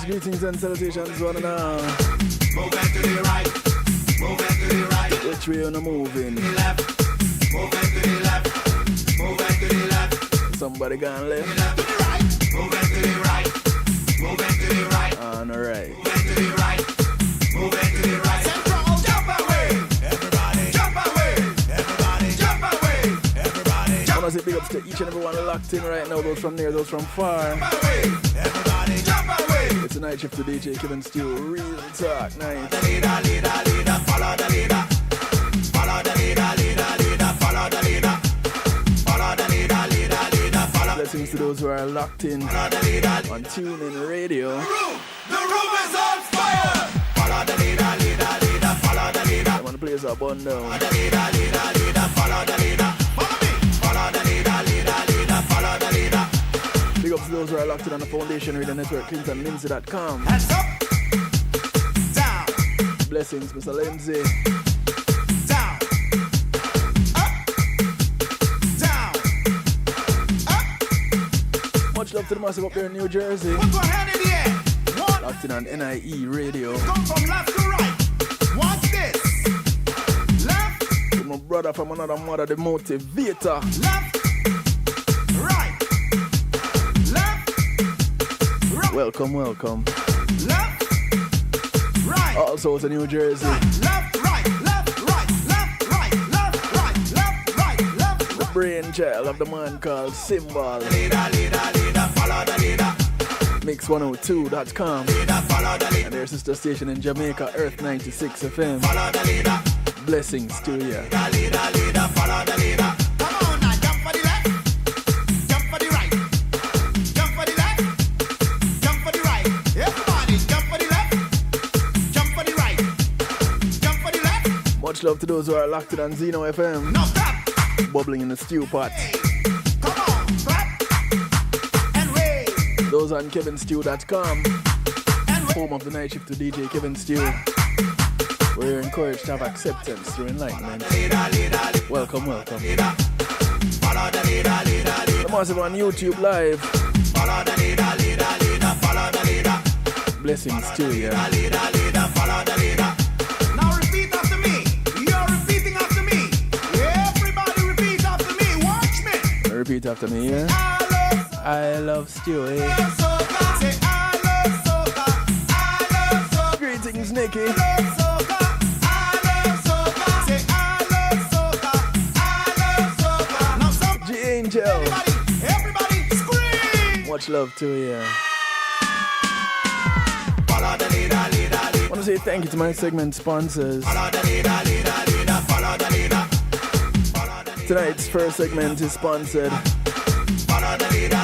Greetings and salutations, one and all. Move back to the right. Move back to the right. Which way on the moving? To the left. Move back to the left. Move back to the left. Somebody gone left. To the right. Move back to the right. Move back to the right. On the right. Move back to the right. Move back to the right. Central. Jump away. Everybody. Jump away. Everybody. Jump away. Everybody. I want to say big ups to each and everyone locked in right now. Those from near, those from far. Jump away. Everybody. Jump away. It's a night shift to DJ Kevin Steele. Real talk night. The leader, follow the leader. Follow the leader, follow the leader. Follow the leader, follow. Blessings to those who are locked in Follow the leader. on TuneIn Radio. The room is on fire. Follow the leader, follow the leader. I want to play us up on down. Follow the leader, follow the leader. Follow me. Follow the leader, follow the leader. Big ups to those who are locked in on the Foundation Radio Network, ClintonLindsay.com. Hands up. Down. Blessings, Mr. Lindsay. Down. Up. Down. Up. Much love to the massive up there in New Jersey. Put your hand in the air. One. Locked in on NIE Radio. Come from left to right. Watch this. Left. To my brother from another mother, the motivator. Left. Right. Left. Right. Welcome, welcome. Left. Right. Also to New Jersey. Left, right, left, right, left, right, left, right, left, right, left, The right. brainchild of the man called Symbol. Leader, follow the leader. Mix102.com. Leader, follow the leader. And their sister station in Jamaica, Earth 96 FM. Follow the leader. Blessings to you. Leader, follow the leader. Come on now, jump for the left. Jump for the right. Jump for the left. Jump for the right. Everybody, jump for the left. Jump for the right. Jump for the left. Much love to those who are locked in on Zeno FM. No stop. Bubbling in the stew pot. Come on, clap and wave. Those on kevinstew.com. And wave. Home of the night shift to DJ Kevin Steele. Where you're encouraged to have acceptance through enlightenment. Leader. Welcome, welcome. Follow the leader. The massive on YouTube Live. Follow the leader. Follow the leader. Blessings to you. Leader, follow the leader. Now repeat after me. You're repeating after me. Everybody repeat after me. Watch me. Repeat after me, yeah? I love Stewie. soca. Say I love soca. I love soca. Greetings, Nikki. I love soca. I love soca. Say I love soca. I love soca. Now some G Angel. everybody scream. Much love to you. Follow the leader. I want to say thank you to my segment sponsors. Follow the leader. Follow the leader. Tonight's first segment is sponsored Follow the leader.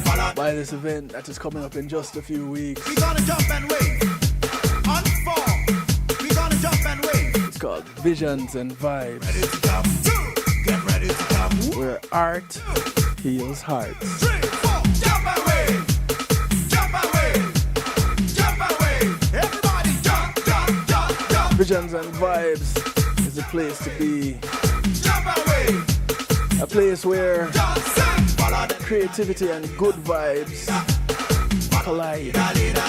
Follow. by this event that is coming up in just a few weeks. We gonna jump and wave. On form. We gonna jump and wave. It's called Visions and Vibes, Ready to come. 2. Get ready to come. where art heals hearts. 3, 4. Jump and wave. Jump and wave. Jump and wave. Everybody jump. Visions and Vibes is a place to be, Jump and wave. a place where Jump, sing. Follow the creativity and good vibes collide. leader.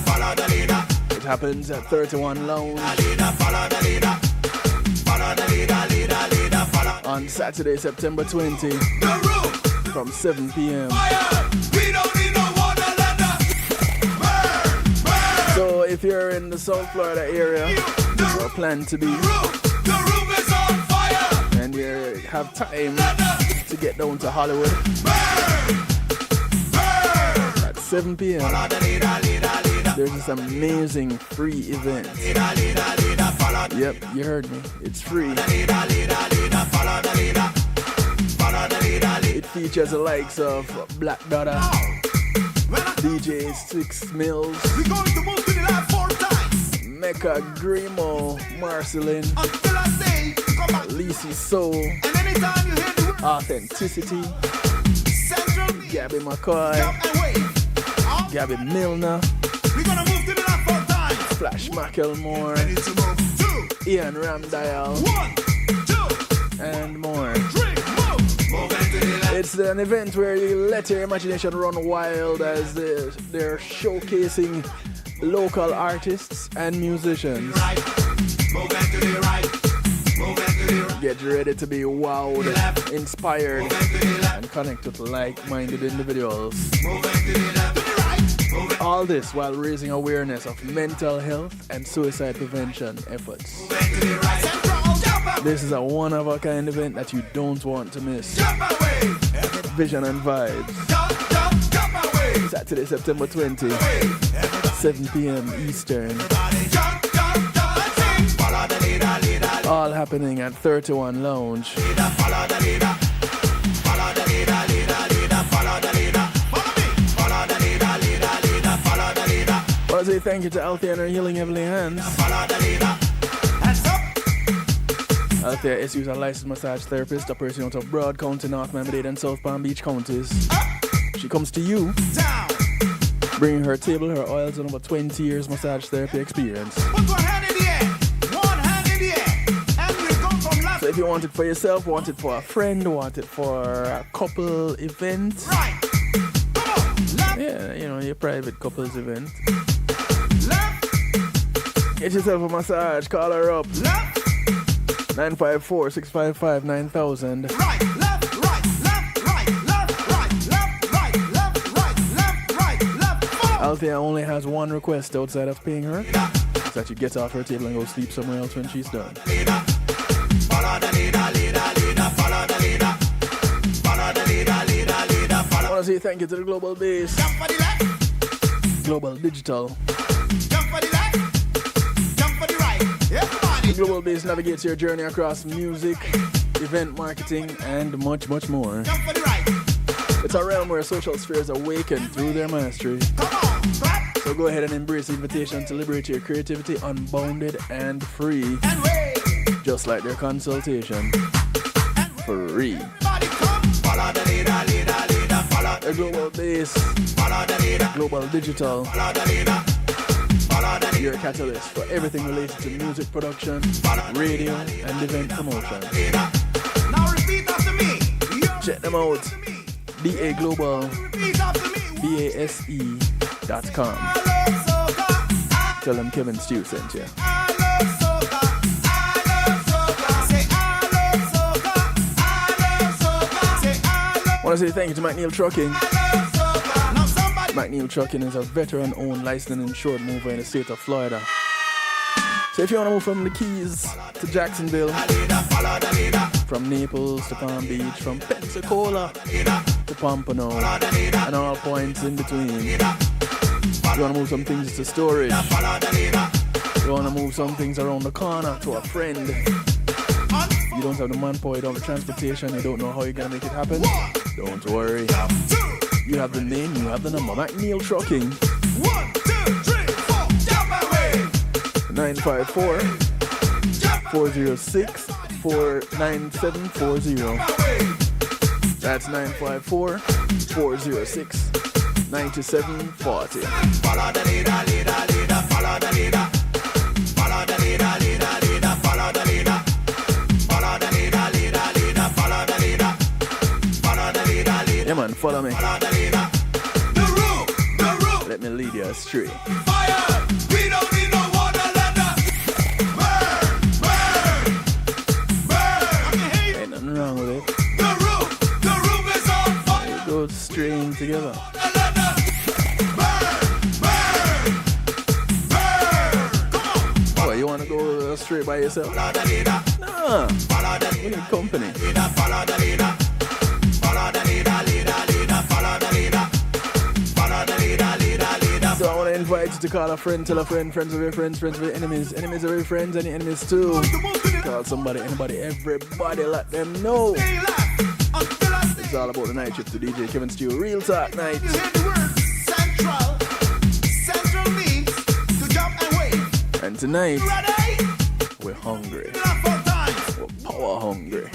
Follow the leader. It happens at 31 Lounge Leader, follow the leader. Follow the leader. Follow on Saturday, September 20 the room. from 7 p.m. Fire. We don't need no water. Let us burn. So if you're in the South Florida area or plan to be, The room is on fire. and you have time Let us to get down to Hollywood burn. at 7 p.m. Follow the leader. There's this amazing free event. Leader. Follow Yep, you heard me. It's free. the leader. Follow the leader. Follow the leader. It features the likes of Black Dada, When I DJ 6 Mills, we going to move to the left 4 times Mecca Grimo, Marcelin, until I say come back. Lisi Soul, And anytime you hear the word Authenticity, Central, Gabby McCoy, jump and wave. All Gabby Milner, we gonna move to the left 4 times. Flash Macklemore, Ready to move. 2, Ian Ramdial, 1, 2, and more. 3, move. Move into the left. It's an event where you let your imagination run wild as they're showcasing local artists and musicians. Get ready to be wowed, inspired, and connect with like-minded individuals. All this while raising awareness of mental health and suicide prevention efforts. This is a one-of-a-kind event that you don't want to miss. Vision and Vibes. Saturday, September 20, 7 p.m. Eastern. All happening at 31 Lounge. I want to say thank you to Althea and her Healing Heavenly Hands. Althea is a licensed massage therapist, a person out of Broad County, North Miami-Dade and South Palm Beach counties. She comes to you, bringing her table, her oils, and over 20 years massage therapy experience. So if you want it for yourself, want it for a friend, want it for a couple event, yeah, you know, your private couples event, get yourself a massage, call her up. 954-655-9000. Althea only has one request outside of paying her. It's that you get off her table and go sleep somewhere else when she's done. I want to say thank you to the Global Base, Global Digital. The Global Base navigates your journey across music, event marketing, and much, much more. It's a realm where social spheres awaken through their mastery. So go ahead and embrace the invitation to liberate your creativity unbounded and free. Just like their consultation. Free. The Global Base, Global Digital, your catalyst for everything related to music production, radio, and event promotion. Now repeat after me. Check them out. BA Global, BASE.com. Tell them Kevin Stew sent you. I want to say thank you to McNeil Trucking. McNeil Trucking is a veteran-owned, licensed and insured mover in the state of Florida. So if you want to move from the Keys to Jacksonville, from Naples to Palm Beach, from Pensacola to Pompano, and all points in between, you want to move some things to storage, you want to move some things around the corner to a friend, you don't have the manpower, you don't have the transportation, you don't know how you're going to make it happen, don't worry. You have the name, you have the number. McNeil Trucking. 954-406-49740. That's 954-406-9740. Follow the leader, leader, leader, follow the leader. Follow the leader, leader, leader, follow the leader. Follow the leader, leader, leader, follow the leader. Follow the leader, leader. Yeah man, follow me. Follow the leader. The room. Let me lead you astray. Fire! We don't need no water, let us burn. Ain't nothing wrong with it. The room is on fire. It goes string together. You want to go straight by yourself? Nah, we need company. So I want to invite you to call a friend, tell a friend, friends of your friends, friends of your enemies, enemies of your friends, any enemies too. Call somebody, anybody, everybody, let them know. It's all about the night shift to DJ Kevin Stew, Real Talk Night. And tonight, we're hungry. We're power hungry.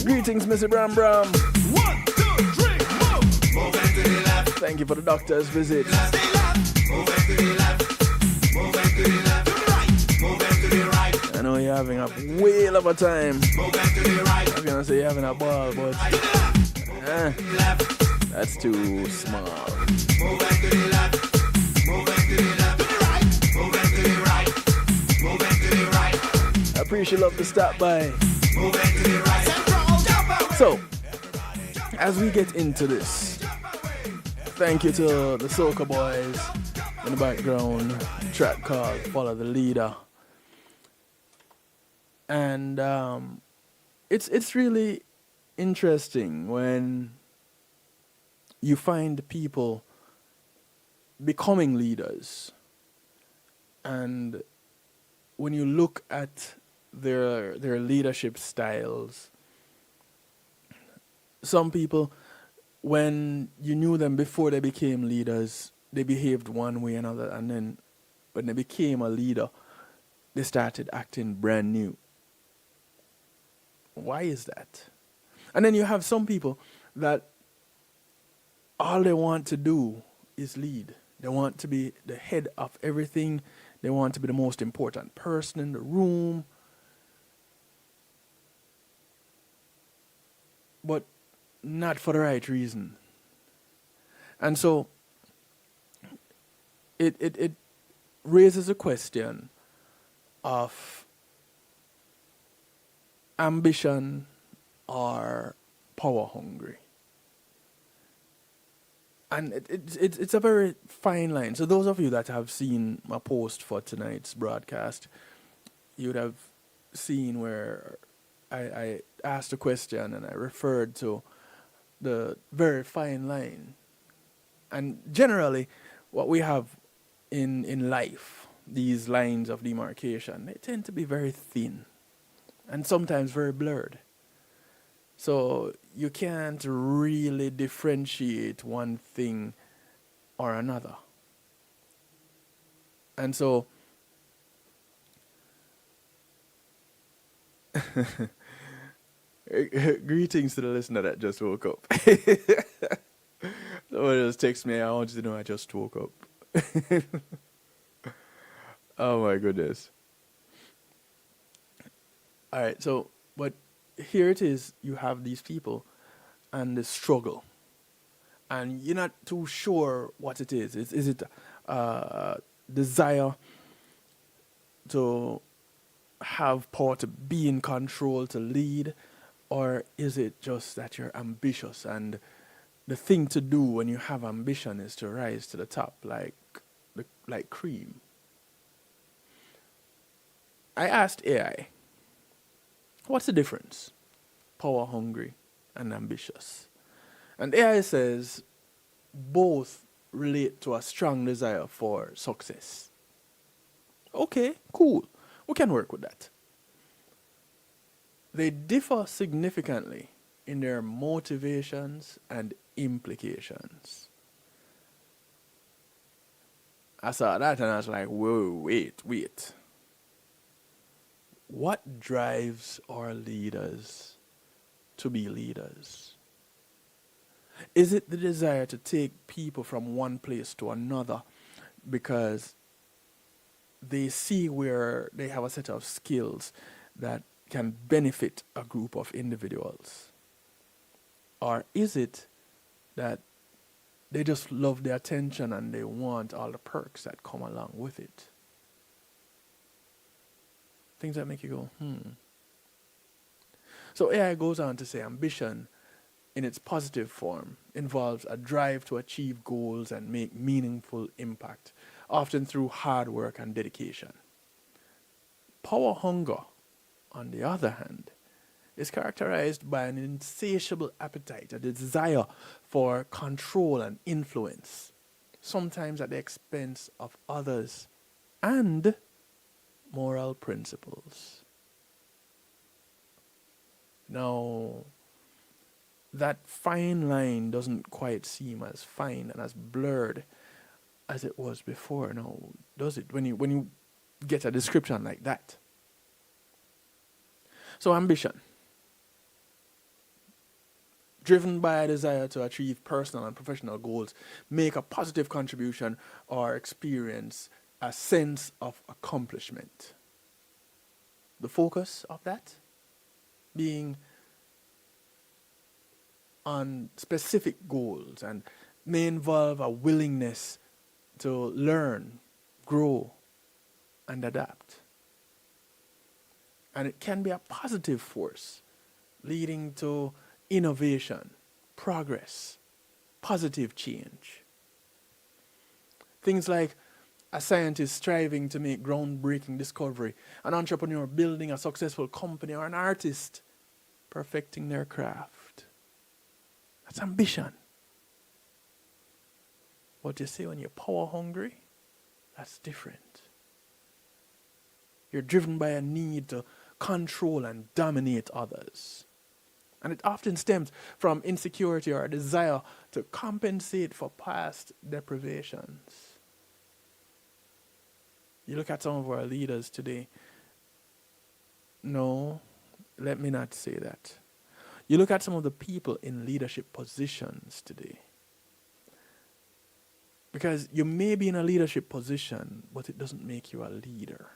Greetings, Mr. Bram Bram. 1, 2, 3, move. Move it to the left. Thank you for the doctor's visit. Stay left. Move it to the left. Move it to the left. To the right. Move it to the right. I know you're having a whale hell of a time. Move it to the right. I was gonna say you're having a ball, but To the left. that's too small. Move it to the left. Move it to the left. To the right. Move it to the right. Move it to the right. I appreciate love to stop by. Move it to the right. So, as we get into this, thank you to the Soca Boys in the background, track called Follow the Leader. And it's really interesting when you find people becoming leaders, and when you look at their leadership styles, some people, when you knew them before they became leaders, they behaved one way or another, and then when they became a leader, they started acting brand new. Why is that? And then you have some people that all they want to do is lead. They want to be the head of everything. They want to be the most important person in the room. But not for the right reason. And so it raises a question of ambition or power hungry. And it's a very fine line. So those of you that have seen my post for tonight's broadcast, you would have seen where I asked a question and I referred to the very fine line. And generally, what we have in life, these lines of demarcation, they tend to be very thin and sometimes very blurred. So you can't really differentiate one thing or another. And so greetings to the listener that just woke up. Someone just text me, I want you to know I just woke up. Oh my goodness. Alright, so, but here it is, you have these people and the struggle. And you're not too sure what it is. Is it desire to have power, to be in control, to lead? Or is it just that you're ambitious and the thing to do when you have ambition is to rise to the top like cream? I asked AI, what's the difference? Power hungry and ambitious. And AI says both relate to a strong desire for success. Okay, cool. We can work with that. They differ significantly in their motivations and implications. I saw that and I was like, whoa, wait. What drives our leaders to be leaders? Is it the desire to take people from one place to another because they see where they have a set of skills that can benefit a group of individuals? Or is it that they just love the attention and they want all the perks that come along with it? Things that make you go, So AI goes on to say ambition in its positive form involves a drive to achieve goals and make meaningful impact, often through hard work and dedication. Power hunger, on the other hand, is characterized by an insatiable appetite, a desire for control and influence, sometimes at the expense of others and moral principles. Now, that fine line doesn't quite seem as fine and as blurred as it was before, now, does it? When you get a description like that. So ambition, driven by a desire to achieve personal and professional goals, make a positive contribution, or experience a sense of accomplishment. The focus of that being on specific goals and may involve a willingness to learn, grow, and adapt. And it can be a positive force leading to innovation, progress, positive change. Things like a scientist striving to make groundbreaking discovery, an entrepreneur building a successful company, or an artist perfecting their craft. That's ambition. What you see when you're power hungry, that's different. You're driven by a need to control and dominate others. And it often stems from insecurity or a desire to compensate for past deprivations. You look at some of our leaders today. No, let me not say that. You look at some of the people in leadership positions today. Because you may be in a leadership position, but it doesn't make you a leader.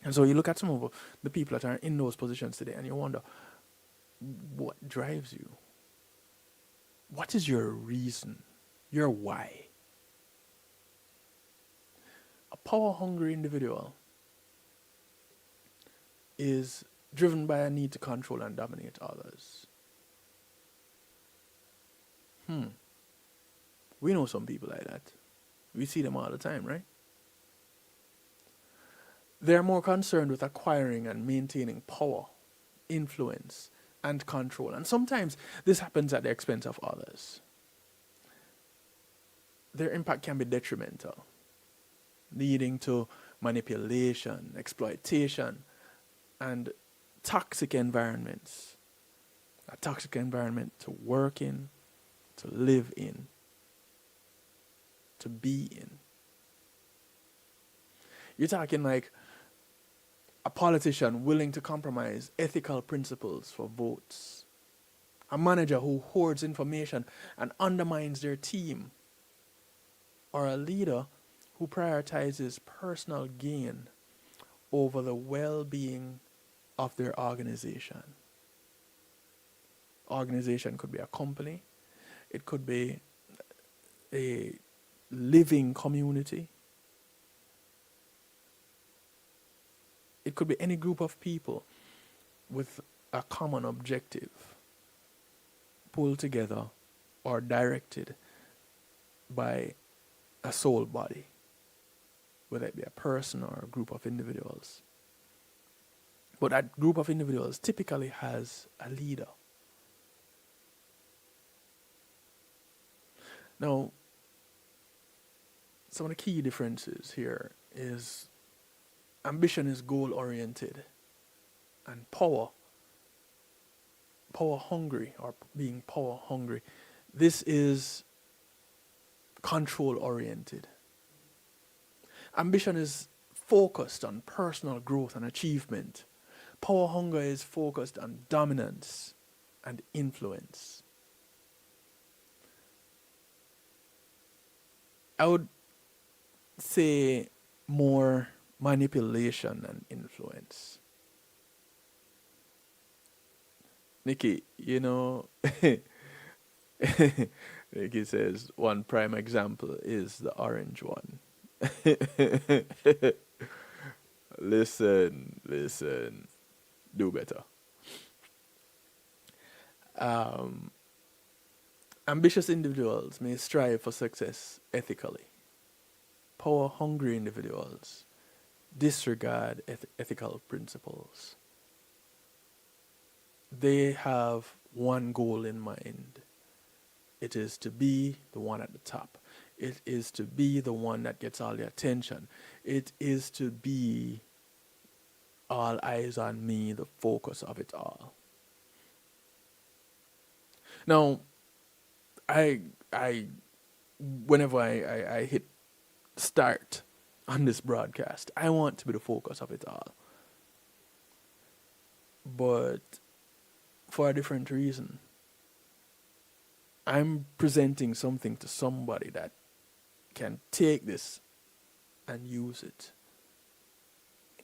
And so you look at some of the people that are in those positions today and you wonder, what drives you? What is your reason? Your why? A power-hungry individual is driven by a need to control and dominate others. We know some people like that. We see them all the time, right? They're more concerned with acquiring and maintaining power, influence, and control. And sometimes this happens at the expense of others. Their impact can be detrimental, leading to manipulation, exploitation, and toxic environments. A toxic environment to work in, to live in, to be in. You're talking like a politician willing to compromise ethical principles for votes. A manager who hoards information and undermines their team. Or a leader who prioritizes personal gain over the well-being of their organization. Organization could be a company. It could be a living community. It could be any group of people with a common objective, pulled together or directed by a sole body, whether it be a person or a group of individuals. But that group of individuals typically has a leader. Now, some of the key differences here is ambition is goal-oriented, and power hungry, or being power hungry, this is control-oriented. Ambition is focused on personal growth and achievement. Power hunger is focused on dominance and influence. I would say more manipulation and influence. Nikki, you know, Nikki says one prime example is the orange one. Listen, do better. Ambitious individuals may strive for success ethically. Power-hungry individuals disregard ethical principles. They have one goal in mind. It is to be the one at the top. It is to be the one that gets all the attention. It is to be all eyes on me, the focus of it all. Now, whenever I hit start on this broadcast, I want to be the focus of it all. But for a different reason. I'm presenting something to somebody that can take this and use it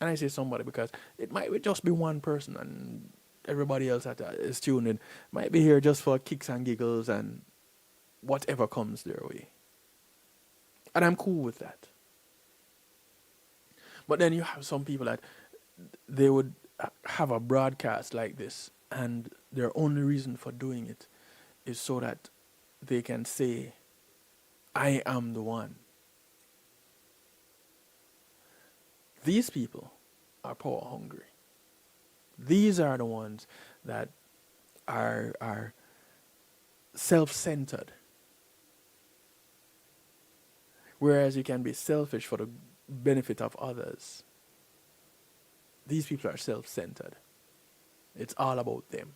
And I say somebody because it might just be one person and everybody else that is tuned in might be here just for kicks and giggles and whatever comes their way. And I'm cool with that. But then you have some people that they would have a broadcast like this, and their only reason for doing it is so that they can say, I am the one. These people are power hungry. These are the ones that are self-centered. Whereas you can be selfish for the benefit of others. These people are self-centered. It's all about them.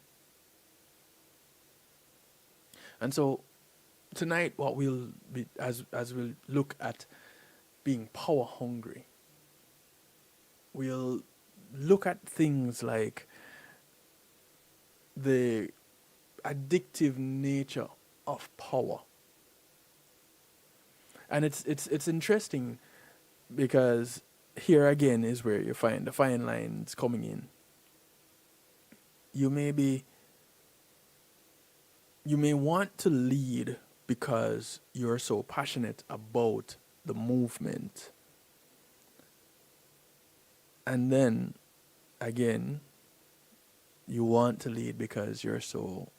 And so tonight what we'll be as we'll look at being power hungry, we'll look at things like the addictive nature of power. And it's interesting because here again is where you find the fine lines coming in. You may want to lead because you're so passionate about the movement. And then again, you want to lead because you're so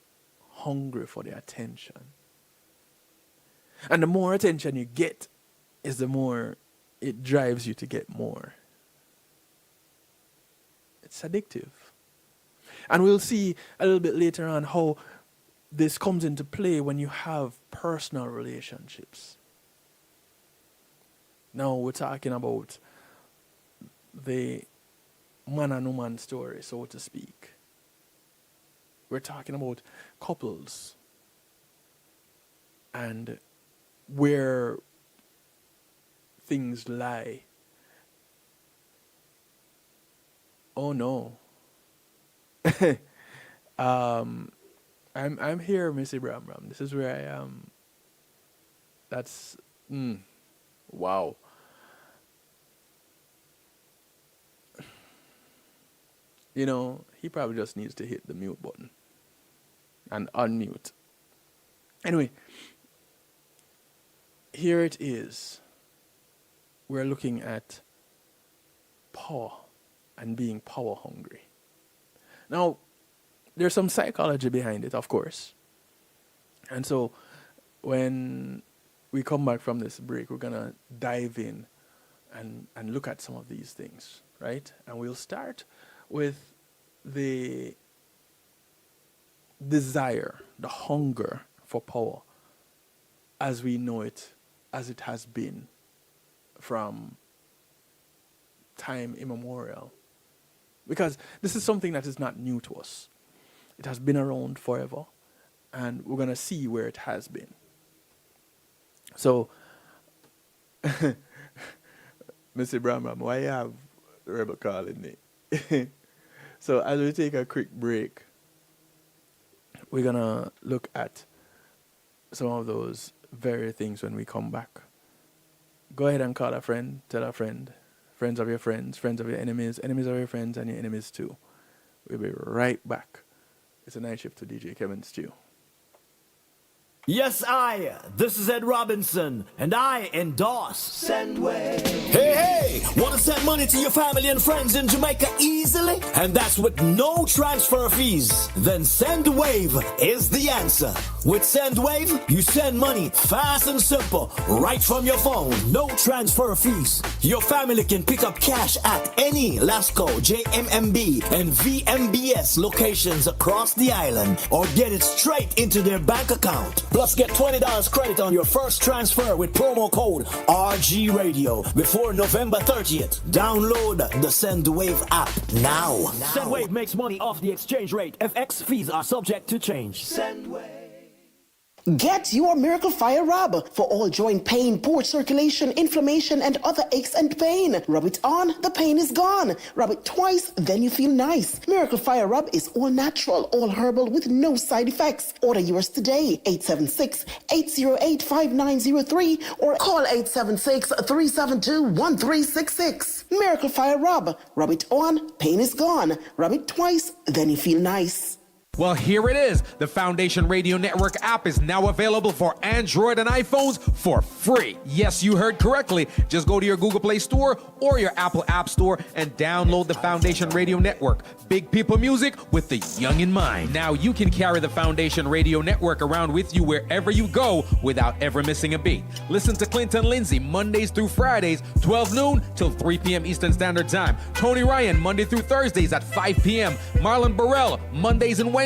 hungry for the attention. And the more attention you get is the more it drives you to get more. It's addictive. And we'll see a little bit later on how this comes into play when you have personal relationships. Now we're talking about the man and woman story, so to speak. We're talking about couples and where things lie. Oh no. I'm here, Missy Bram Bram. This is where I am. That's wow. You know, he probably just needs to hit the mute button and unmute. Anyway, here it is. We're looking at power and being power hungry. Now, there's some psychology behind it, of course. And so when we come back from this break, we're going to dive in and look at some of these things, right? And we'll start with the desire, the hunger for power as we know it, as it has been from time immemorial. Because this is something that is not new to us. It has been around forever, and we're going to see where it has been. So, Mr. Bram, why you have the rebel calling me? So, as we take a quick break, we're going to look at some of those very things when we come back. Go ahead and call a friend, tell a friend, friends of your friends, friends of your enemies, enemies of your friends, and your enemies too. We'll be right back. It's a night shift to DJ Kevin Stew. Yes, this is Ed Robinson, and I endorse Sendwave. Hey, want to send money to your family and friends in Jamaica easily? And that's with no transfer fees? Then Sendwave is the answer. With Sendwave, you send money fast and simple, right from your phone. No transfer fees. Your family can pick up cash at any Lasco, JMMB, and VMBS locations across the island, or get it straight into their bank account. Plus, get $20 credit on your first transfer with promo code RG Radio before November 30th. Download the Sendwave app now. Sendwave makes money off the exchange rate. FX fees are subject to change. Sendwave. Get your Miracle Fire Rub for all joint pain, poor circulation, inflammation, and other aches and pain. Rub it on, the pain is gone. Rub it twice, then you feel nice. Miracle Fire Rub is all natural, all herbal with no side effects. Order yours today, 876-808-5903 or call 876-372-1366. Miracle Fire Rub. Rub it on, pain is gone. Rub it twice, then you feel nice. Well, here it is. The Foundation Radio Network app is now available for Android and iPhones for free. Yes, you heard correctly. Just go to your Google Play Store or your Apple App Store and download the Foundation Radio Network. Big people music with the young in mind. Now you can carry the Foundation Radio Network around with you wherever you go without ever missing a beat. Listen to Clinton Lindsay Mondays through Fridays, 12 noon till 3 p.m. Eastern Standard Time. Tony Ryan Monday through Thursdays at 5 p.m. Marlon Burrell Mondays and Wednesdays,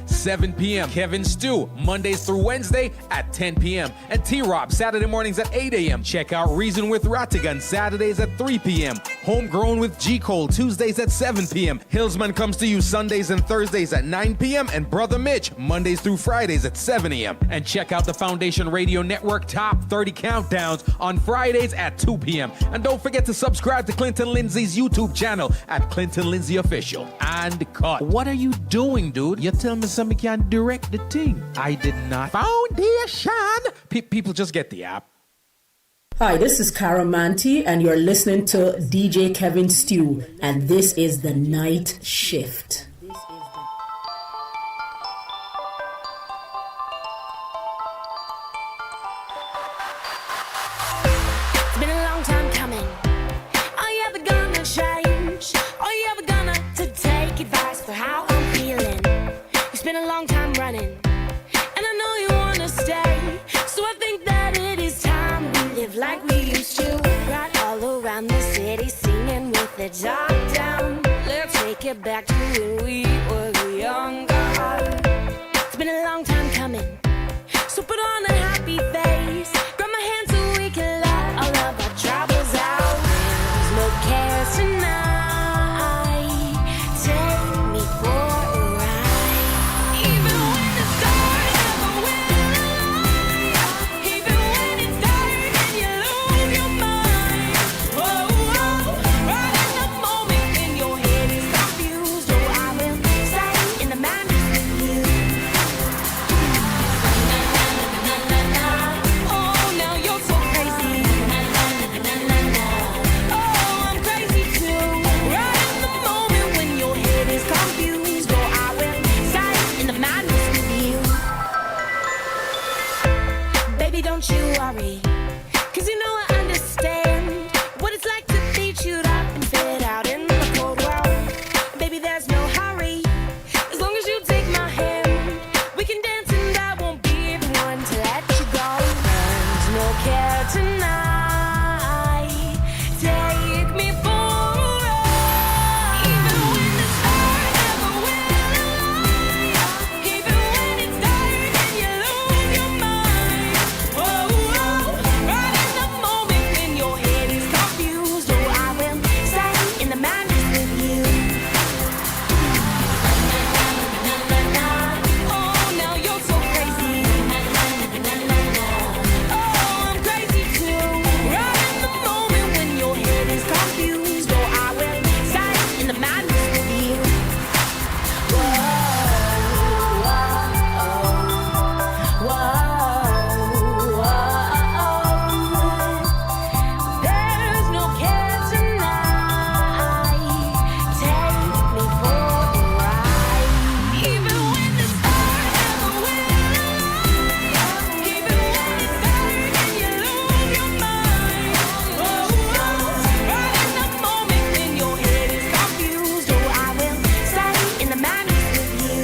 7 p.m. Kevin Stew, Mondays through Wednesday at 10 p.m. And T-Rob, Saturday mornings at 8 a.m. Check out Reason with Rattigan, Saturdays at 3 p.m. Homegrown with G. Cole, Tuesdays at 7 p.m. Hillsman comes to you Sundays and Thursdays at 9 p.m. And Brother Mitch, Mondays through Fridays at 7 a.m. And check out the Foundation Radio Network Top 30 Countdowns on Fridays at 2 p.m. And don't forget to subscribe to Clinton Lindsay's YouTube channel at Clinton Lindsay Official. And cut. What are you doing, dude? You tell me somebody can direct the thing. I did not. Foundation. People just get the app. Hi, this is Cara Manti, and you're listening to DJ Kevin Stew, and this is The Night Shift. It's been a long time coming. Are you ever gonna change? Are you ever gonna take advice for how I'm feeling? It's been a long time running, and I know you wanna stay. So I think that it is time we live like we used to. Right all around the city, singing with the top down. Let's take it back to when we were younger. It's been a long time coming, so put on a happy face. Grab my hand so we can let all of our troubles out. There's no care tonight. Take me for a ride. Even when the stars never will align. Even when it's dark and you lose your mind. Whoa, whoa. Right in the moment when your head is confused. Oh, I will stay in the madness with you. Oh, now you're so crazy. Oh, I'm crazy too. Right in the moment when your head is confused. Oh, I will stay in the madness with you. Baby, don't you worry, 'cause you know I understand what it's like to be chewed up and spit out in the cold world. Baby, there's no hurry, as long as you take my hand. We can dance and I won't be the one to let you go. There's no care tonight. Take me for a ride. Even when the stars never will align. Even when it's dark and you lose your mind. Whoa, whoa. Right in the moment when your head is confused. Oh, I will stay in the madness with you. Oh, now you're so crazy. Oh, I'm crazy too. Right in the moment when your head is confused. Oh, I will stay in the madness with you. Whoa, whoa, whoa, whoa. There's no care tonight. Take me for a ride. Even when the stars never will align. Even when it's dark and you lose your mind. Oh, right in the moment when your head is confused. Oh, I will stay in the madness with you.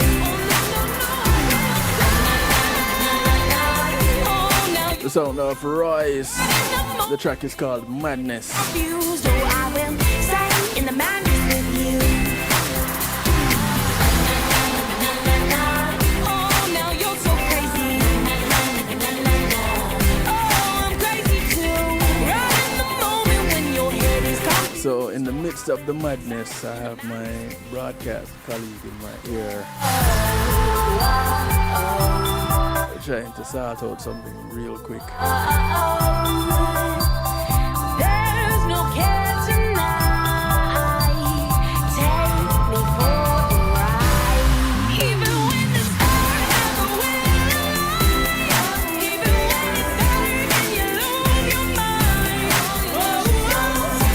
Oh, now The sound of Royce. The track is called Madness. confused. Oh, I will stay in the madness with you. Oh, now you're so crazy. Oh, I'm crazy too. Right in the moment when your head is confused. So in the midst of the madness, I have my broadcast colleague in my ear. trying to sort out something real quick. There's no care tonight. Take me for a ride. Even when the stars have a will, even when it's dark and you lose your mind.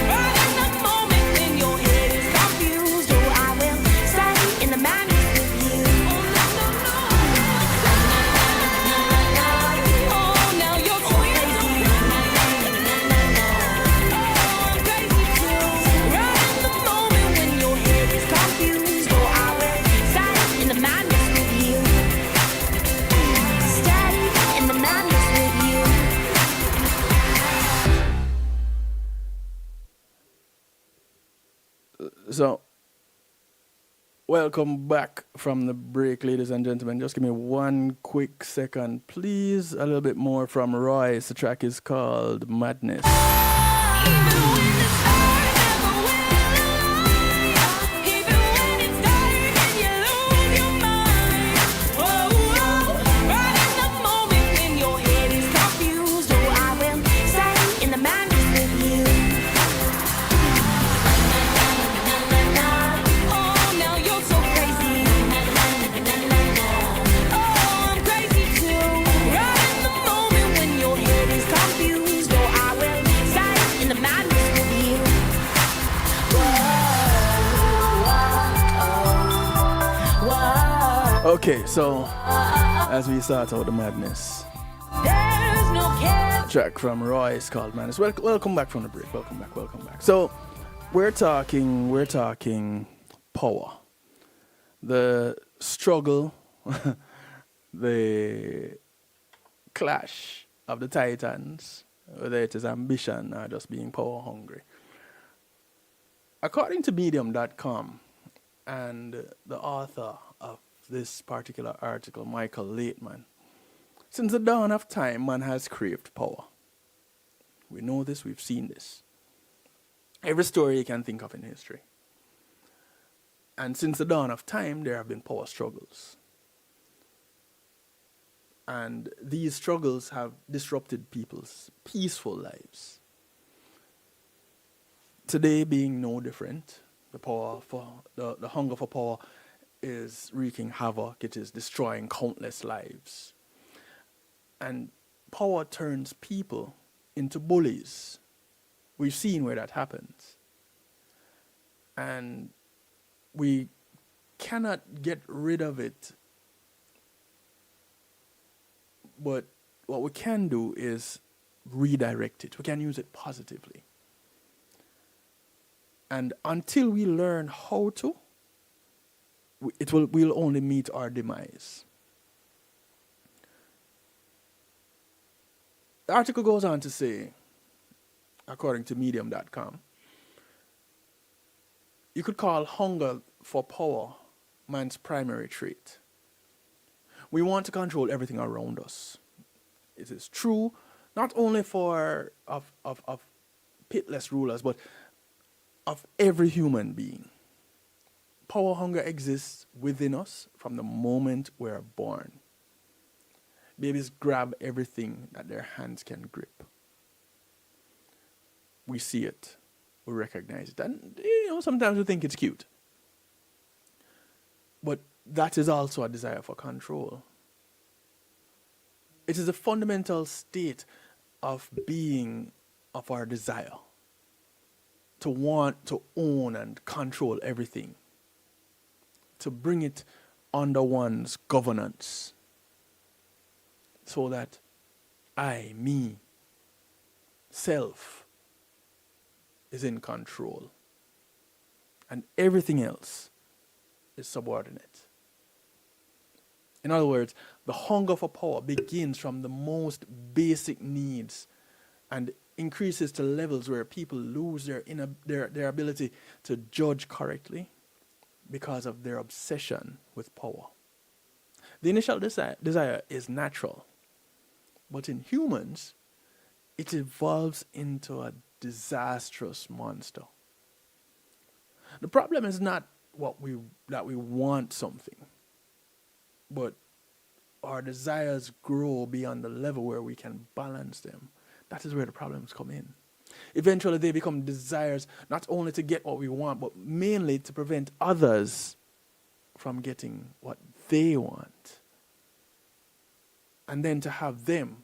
Right in that moment when your head is confused, oh, I will stay in the madness with you. Oh, now you're so crazy. I'm crazy too. Right in the moment when your head is confused, oh, I will stay in the madness with you. Stay in the madness with you. So, welcome back from the break, ladies and gentlemen. Just give me one quick second, please. A little bit more from Royce. The track is called Madness. Even when the stars have a will, even when it's dark and you lose your mind. Right in that moment when your head is confused, oh, I will stay in the madness with you. Oh, now you're so crazy. Oh, I'm crazy too. Right in the moment when your head is confused, oh, I will stay in the madness with you. Whoa. Okay, so as we start out the madness, There's no care. track from Royce called Madness. Welcome back from the break. Welcome back. So we're talking power. The struggle, the clash of the titans, whether it is ambition or just being power hungry. According to medium.com and the author of this particular article, Michael Laitman, since the dawn of time, man has craved power. We know this, we've seen this. Every story you can think of in history. And since the dawn of time, there have been power struggles. And these struggles have disrupted people's peaceful lives. Today being no different, the hunger for power is wreaking havoc. It is destroying countless lives. And power turns people into bullies. We've seen where that happens. And we cannot get rid of it. But what we can do is redirect it. We can use it positively. And until we learn how to, we'll only meet our demise. The article goes on to say, according to medium.com, you could call hunger for power man's primary trait. We want to control everything around us. It is true not only for of pitless rulers, but of every human being. Power hunger exists within us from the moment we're born. Babies grab everything that their hands can grip. We see it, we recognize it, and sometimes we think it's cute. But that is also a desire for control. It is a fundamental state of being, of our desire to want to own and control everything, to bring it under one's governance, so that I, me, self is in control and everything else is subordinate. In other words, the hunger for power begins from the most basic needs and increases to levels where people lose their ability to judge correctly because of their obsession with power. The initial desire is natural, but in humans, it evolves into a disastrous monster. The problem is not that we want something, but our desires grow beyond the level where we can balance them, that is where the problems come in. Eventually, they become desires not only to get what we want, but mainly to prevent others from getting what they want. And then to have them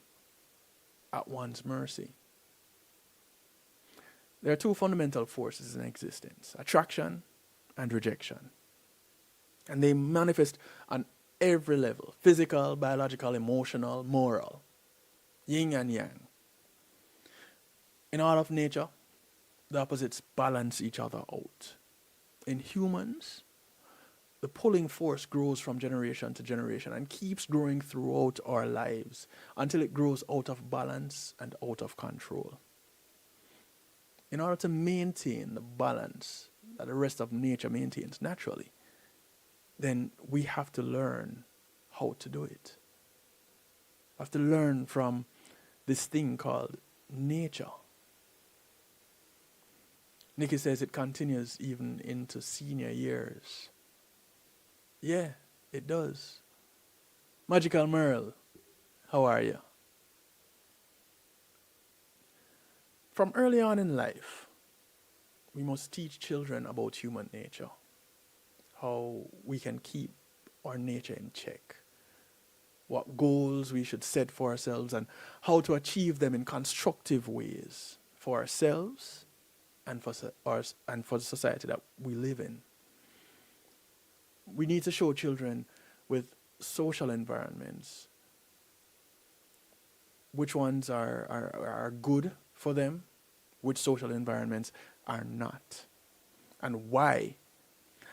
at one's mercy. There are two fundamental forces in existence: attraction and rejection. And they manifest on every level: physical, biological, emotional, moral. Yin and yang. In all of nature, the opposites balance each other out. In humans, the pulling force grows from generation to generation and keeps growing throughout our lives until it grows out of balance and out of control. In order to maintain the balance that the rest of nature maintains naturally, then we have to learn how to do it. We have to learn from this thing called nature. Nikki says it continues even into senior years. Yeah, it does. Magical Merle, how are you? From early on in life, we must teach children about human nature, how we can keep our nature in check, what goals we should set for ourselves, and how to achieve them in constructive ways for ourselves and for the society that we live in. We need to show children with social environments which ones are good for them, which social environments are not, and why.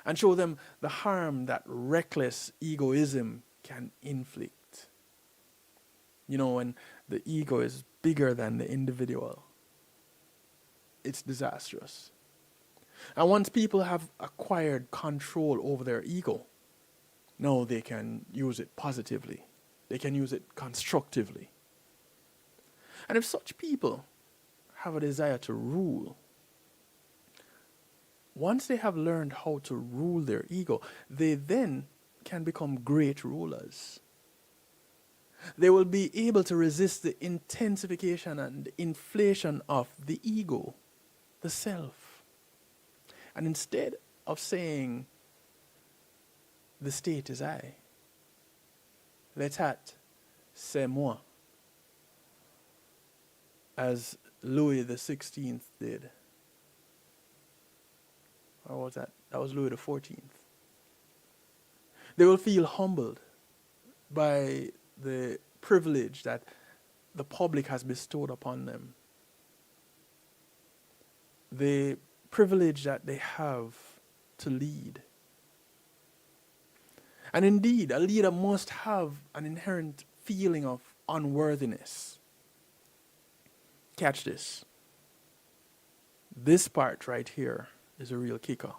And show them the harm that reckless egoism can inflict. You know, when the ego is bigger than the individual, it's disastrous. And once people have acquired control over their ego, now they can use it positively. They can use it constructively. And if such people have a desire to rule, once they have learned how to rule their ego, they then can become great rulers. They will be able to resist the intensification and inflation of the ego, the self. And instead of saying, the state is I, l'état, c'est moi, as Louis XVI did. Or was that? That was Louis XIV. They will feel humbled by the privilege that the public has bestowed upon them. The privilege that they have to lead. And indeed, a leader must have an inherent feeling of unworthiness. Catch this. This part right here is a real kicker.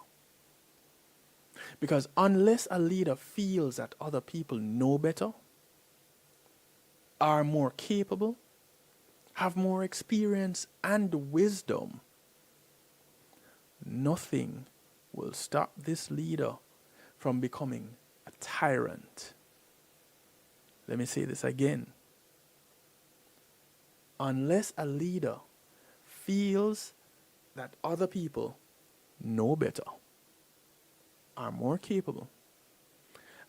Because unless a leader feels that other people know better, are more capable, have more experience and wisdom, nothing will stop this leader from becoming a tyrant. Let me say this again. Unless a leader feels that other people know better, are more capable,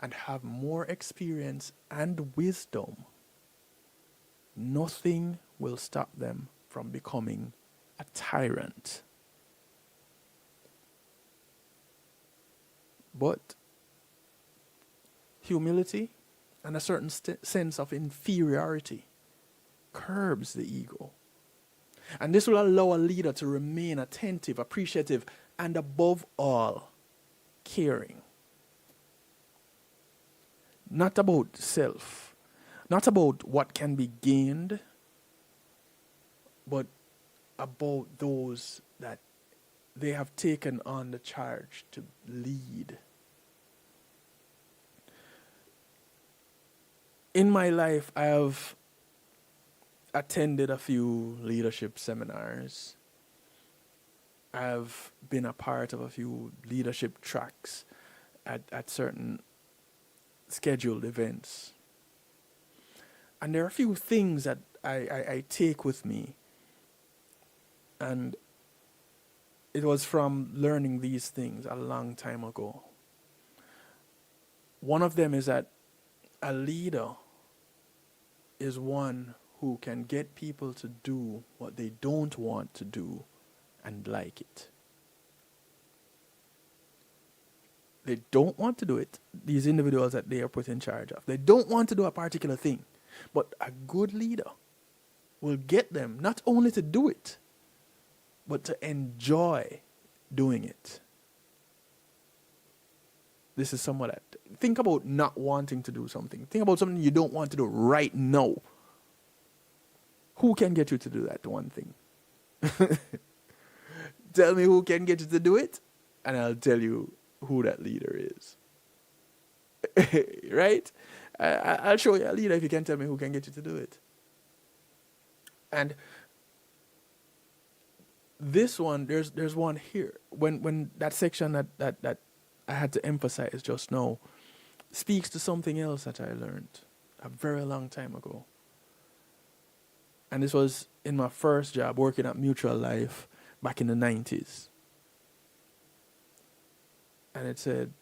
and have more experience and wisdom, nothing will stop them from becoming a tyrant. But humility and a certain sense of inferiority curbs the ego. And this will allow a leader to remain attentive, appreciative, and above all, caring. Not about self, not about what can be gained, but about those that they have taken on the charge to lead. In my life, I have attended a few leadership seminars. I've been a part of a few leadership tracks at certain scheduled events. And there are a few things that I take with me. And it was from learning these things a long time ago. One of them is that a leader is one who can get people to do what they don't want to do and like it. They don't want to do it, these individuals that they are put in charge of. They don't want to do a particular thing. But a good leader will get them not only to do it, but to enjoy doing it. This is somewhat that. Think about not wanting to do something. Think about something you don't want to do right now. Who can get you to do that one thing? Tell me who can get you to do it, and I'll tell you who that leader is. Right? I'll show you a leader if you can tell me who can get you to do it. And this one, there's one here. When that section that I had to emphasize just now speaks to something else that I learned a very long time ago. And this was in my first job working at Mutual Life back in the 90s. And it said,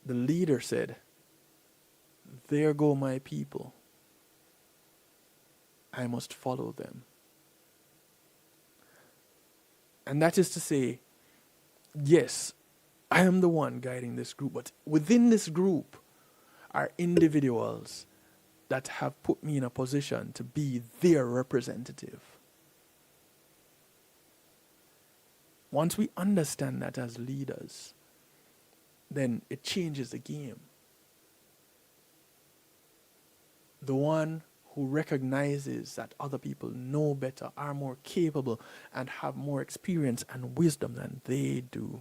the leader said, "There go my people. I must follow them." And that is to say, yes, I am the one guiding this group, but within this group are individuals that have put me in a position to be their representative. Once we understand that as leaders, then it changes the game. The one who recognizes that other people know better, are more capable, and have more experience and wisdom than they do.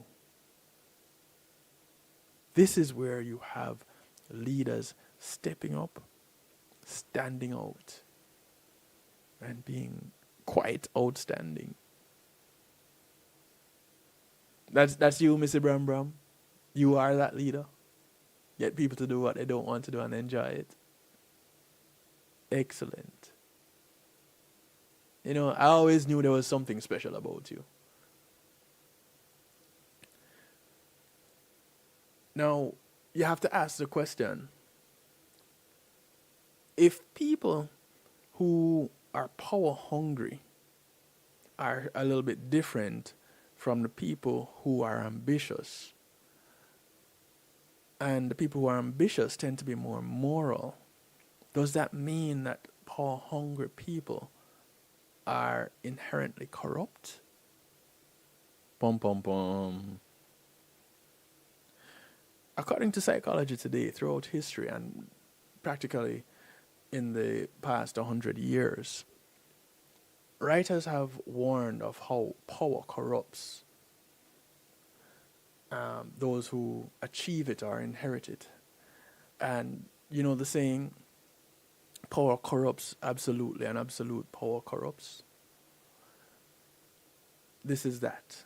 This is where you have leaders stepping up, standing out, and being quite outstanding. That's you, Missy Bram Bram. You are that leader. Get people to do what they don't want to do and enjoy it. Excellent. You know, I always knew there was something special about you. Now, you have to ask the question, if people who are power hungry are a little bit different from the people who are ambitious, and the people who are ambitious tend to be more moral, does that mean that power hungry people are inherently corrupt? Pum pum pum. According to psychology today, throughout history and practically in the past 100 years, writers have warned of how power corrupts those who achieve it or inherit it. And you know the saying, power corrupts absolutely and absolute power corrupts. This is that.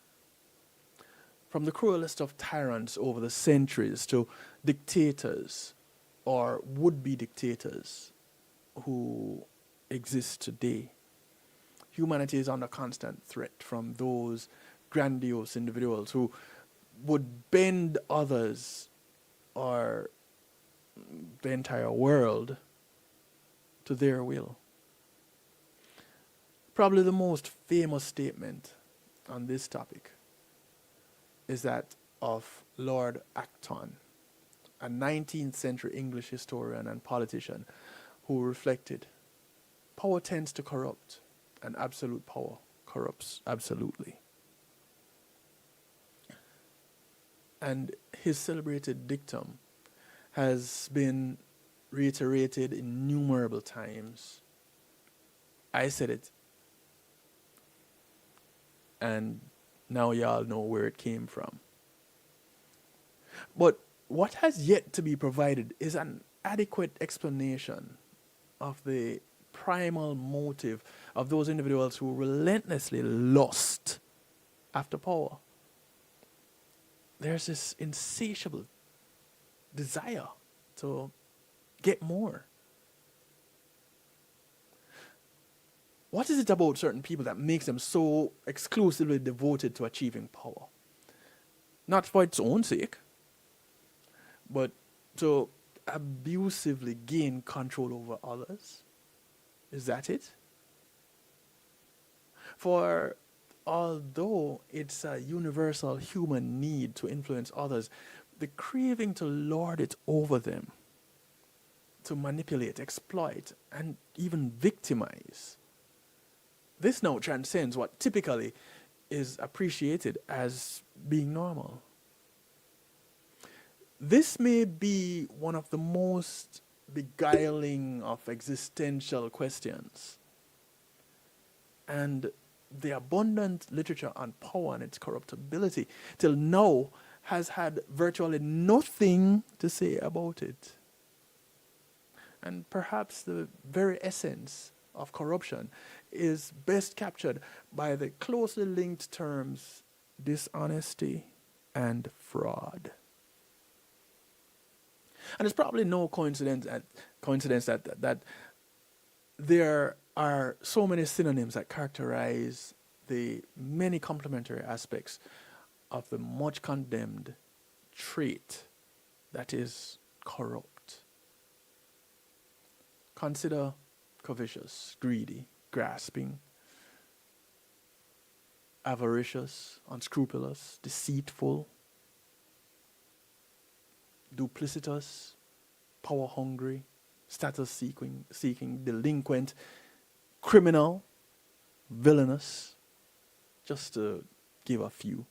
From the cruelest of tyrants over the centuries to dictators or would-be dictators who exist today, humanity is under constant threat from those grandiose individuals who would bend others or the entire world to their will. Probably the most famous statement on this topic is that of Lord Acton, a 19th century English historian and politician who reflected, power tends to corrupt, and absolute power corrupts absolutely. And his celebrated dictum has been reiterated innumerable times. I said it, and now y'all know where it came from. But what has yet to be provided is an adequate explanation of the primal motive of those individuals who relentlessly lust after power. There's this insatiable desire to get more. What is it about certain people that makes them so exclusively devoted to achieving power? Not for its own sake, but to abusively gain control over others? Is that it? For although it's a universal human need to influence others, the craving to lord it over them, to manipulate, exploit, and even victimize, this now transcends what typically is appreciated as being normal. This may be one of the most beguiling of existential questions. And the abundant literature on power and its corruptibility till now has had virtually nothing to say about it. And perhaps the very essence of corruption is best captured by the closely linked terms dishonesty and fraud. And it's probably no coincidence that there are so many synonyms that characterize the many complementary aspects of the much condemned trait that is corrupt. Consider covetous, greedy, grasping, avaricious, unscrupulous, deceitful, duplicitous, power hungry, status seeking, delinquent, criminal, villainous, just to give a few.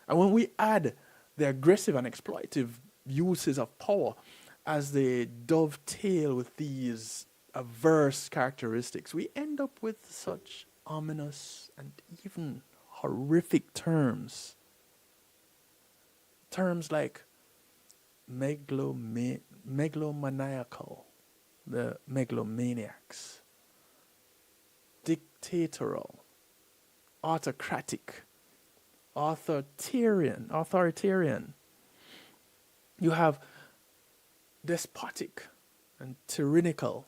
And when we add the aggressive and exploitive uses of power as they dovetail with these averse characteristics, we end up with such ominous and even horrific terms. Terms like megalomaniacal, the megalomaniacs, dictatorial, autocratic, authoritarian. You have despotic and tyrannical.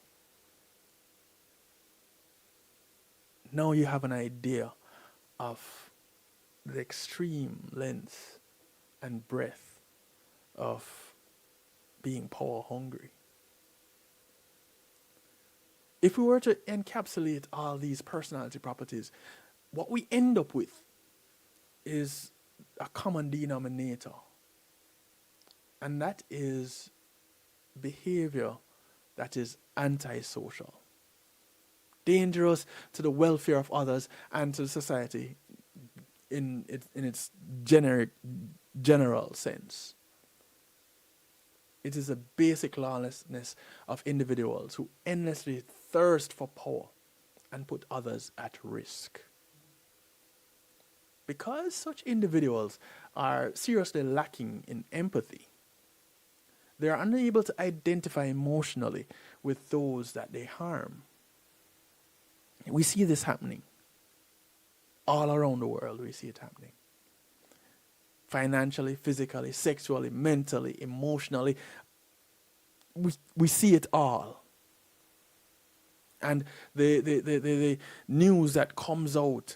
Now you have an idea of the extreme length and breadth of being power hungry. If we were to encapsulate all these personality properties, what we end up with is a common denominator. And that is behavior that is antisocial, dangerous to the welfare of others and to society in its general sense. It is a basic lawlessness of individuals who endlessly thirst for power and put others at risk. Because such individuals are seriously lacking in empathy, they are unable to identify emotionally with those that they harm. We see this happening. All around the world, we see it happening. Financially, physically, sexually, mentally, emotionally. We see it all. And the news that comes out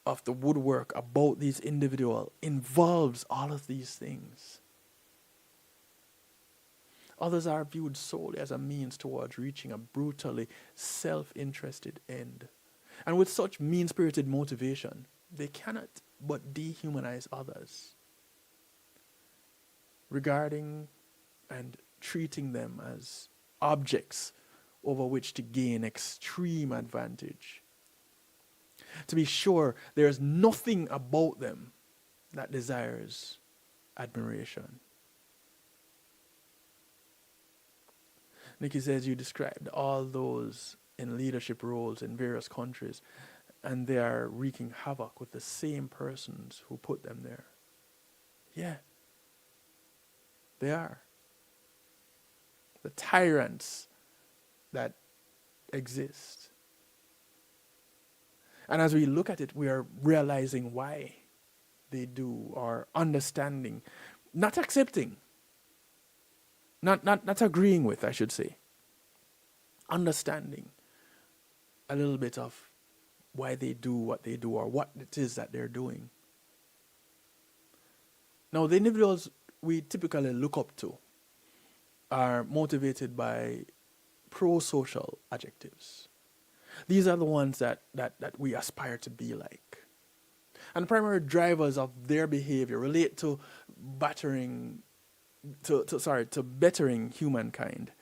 of the woodwork about these individuals involves all of these things. Others are viewed solely as a means towards reaching a brutally self-interested end. And with such mean-spirited motivation, they cannot but dehumanize others, regarding and treating them as objects over which to gain extreme advantage. To be sure, there is nothing about them that desires admiration. Nikki says you described all those in leadership roles in various countries, and they are wreaking havoc with the same persons who put them there. Yeah, they are. The tyrants that exist. And as we look at it, we are realizing why they do, or understanding, not accepting, not agreeing with, I should say, understanding a little bit of why they do what they do or what it is that they're doing. Now, the individuals we typically look up to are motivated by pro-social adjectives. These are the ones that we aspire to be like. And the primary drivers of their behavior relate to bettering humankind.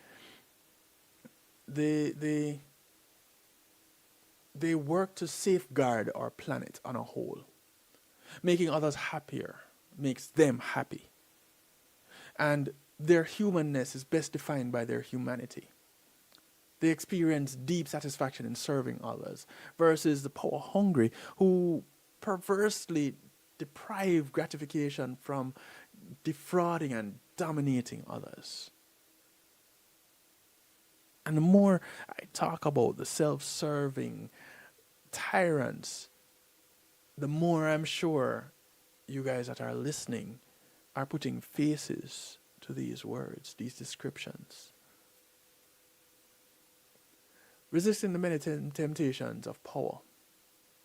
They work to safeguard our planet on a whole. Making others happier makes them happy. And their humanness is best defined by their humanity. They experience deep satisfaction in serving others versus the power-hungry who perversely deprive gratification from defrauding and dominating others. And the more I talk about the self-serving tyrants, the more I'm sure you guys that are listening are putting faces to these words, these descriptions. Resisting the many temptations of power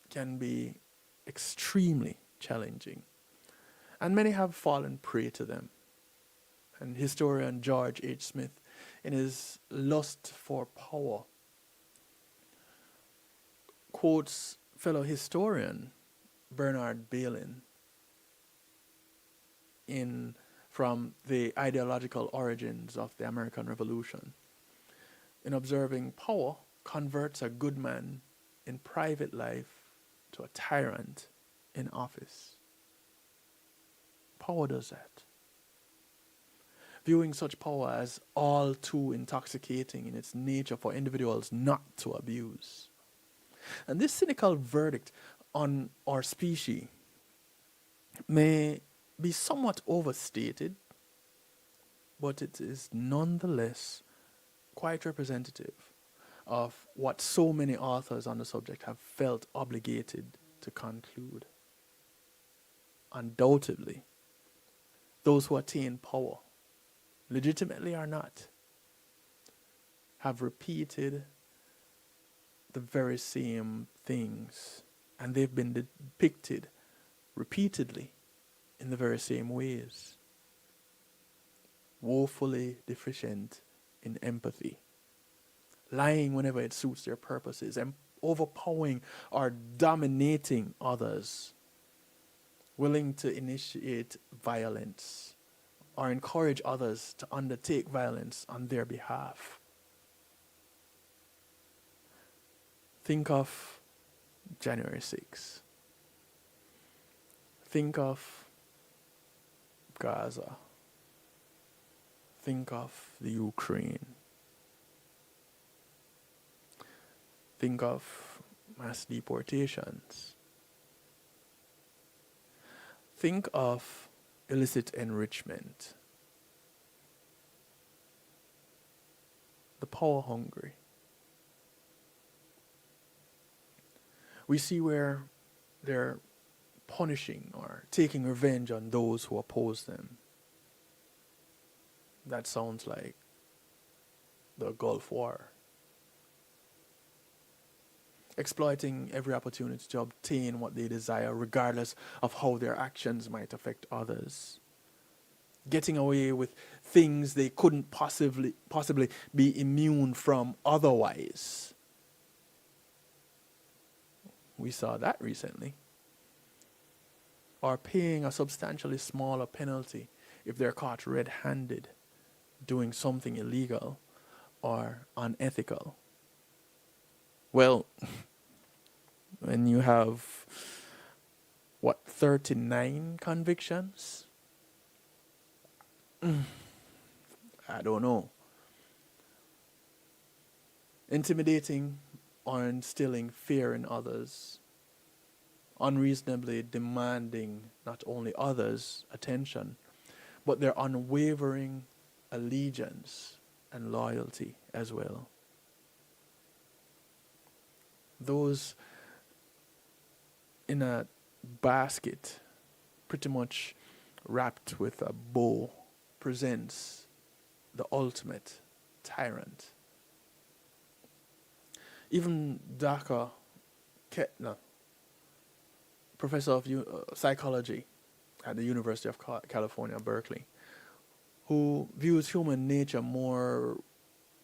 can be extremely challenging, and many have fallen prey to them. And historian George H. Smith, in his Lust for Power, quotes fellow historian Bernard Bailyn from The Ideological Origins of the American Revolution. In observing, power converts a good man in private life to a tyrant in office. Power does that. Viewing such power as all too intoxicating in its nature for individuals not to abuse. And this cynical verdict on our species may be somewhat overstated, but it is nonetheless quite representative of what so many authors on the subject have felt obligated to conclude. Undoubtedly, those who attain power, legitimately or not, have repeated the very same things, and they've been depicted repeatedly in the very same ways. Woefully deficient in empathy, lying whenever it suits their purposes, and overpowering or dominating others, willing to initiate violence or encourage others to undertake violence on their behalf. Think of January 6th. Think of Gaza. Think of the Ukraine. Think of mass deportations. Think of illicit enrichment. The power hungry. We see where they're punishing or taking revenge on those who oppose them. That sounds like the Gulf War. Exploiting every opportunity to obtain what they desire, regardless of how their actions might affect others. Getting away with things they couldn't possibly be immune from otherwise. We saw that recently. Or paying a substantially smaller penalty if they're caught red-handed doing something illegal or unethical. Well, when you have, 39 convictions? I don't know. Intimidating or instilling fear in others. Unreasonably demanding not only others' attention, but their unwavering allegiance and loyalty as well. Those in a basket, pretty much wrapped with a bow, presents the ultimate tyrant. Even Dr. Kettner, professor of psychology at the University of California, Berkeley, who views human nature more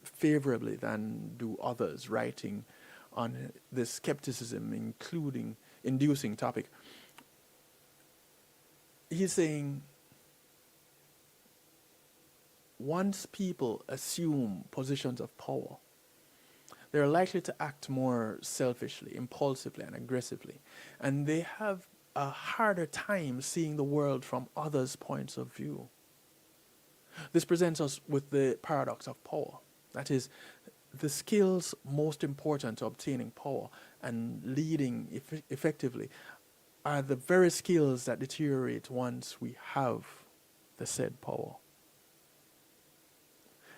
favorably than do others, writing on this skepticism, inducing topic. He's saying, once people assume positions of power, they're likely to act more selfishly, impulsively, and aggressively. And they have a harder time seeing the world from others' points of view. This presents us with the paradox of power. That is, the skills most important to obtaining power and leading effectively are the very skills that deteriorate once we have the said power.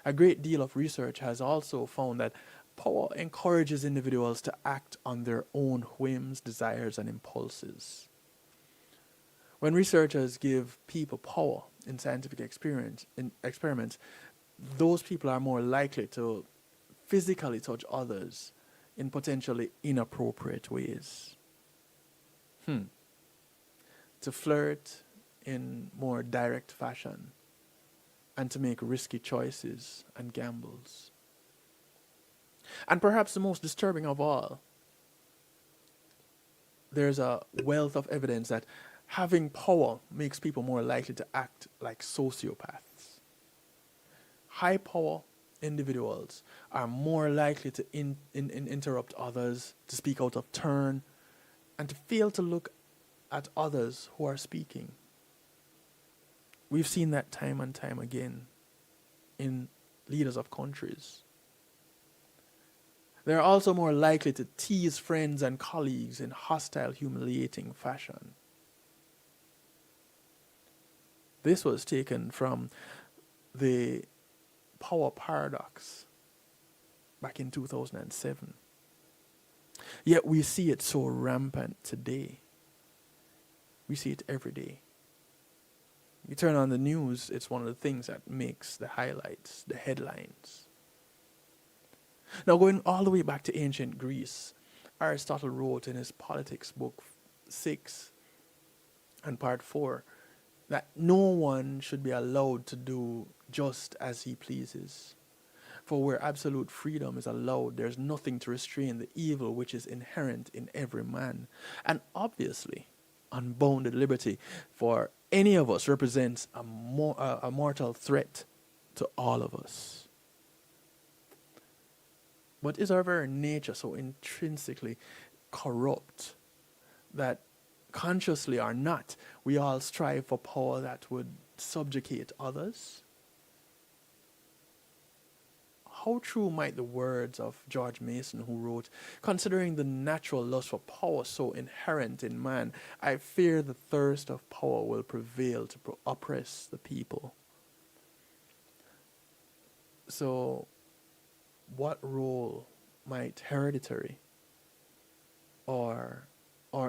A great deal of research has also found that power encourages individuals to act on their own whims, desires, and impulses. When researchers give people power in scientific experiments, those people are more likely to physically touch others in potentially inappropriate ways. To flirt in more direct fashion, and to make risky choices and gambles. And perhaps the most disturbing of all, there's a wealth of evidence that having power makes people more likely to act like sociopaths. High power individuals are more likely to interrupt others, to speak out of turn, and to fail to look at others who are speaking. We've seen that time and time again in leaders of countries. They're also more likely to tease friends and colleagues in hostile, humiliating fashion. This was taken from the power paradox back in 2007. Yet we see it so rampant today. We see it every day. You turn on the news, it's one of the things that makes the highlights, the headlines. Now, going all the way back to ancient Greece, Aristotle wrote in his Politics book 6 and part 4 that no one should be allowed to do just as he pleases. For where absolute freedom is allowed, there's nothing to restrain the evil which is inherent in every man. And obviously, unbounded liberty for any of us represents a mortal threat to all of us. But is our very nature so intrinsically corrupt that, consciously or not, we all strive for power that would subjugate others? How true might the words of George Mason, who wrote, "Considering the natural lust for power so inherent in man, I fear the thirst of power will prevail to oppress the people." So, what role might hereditary or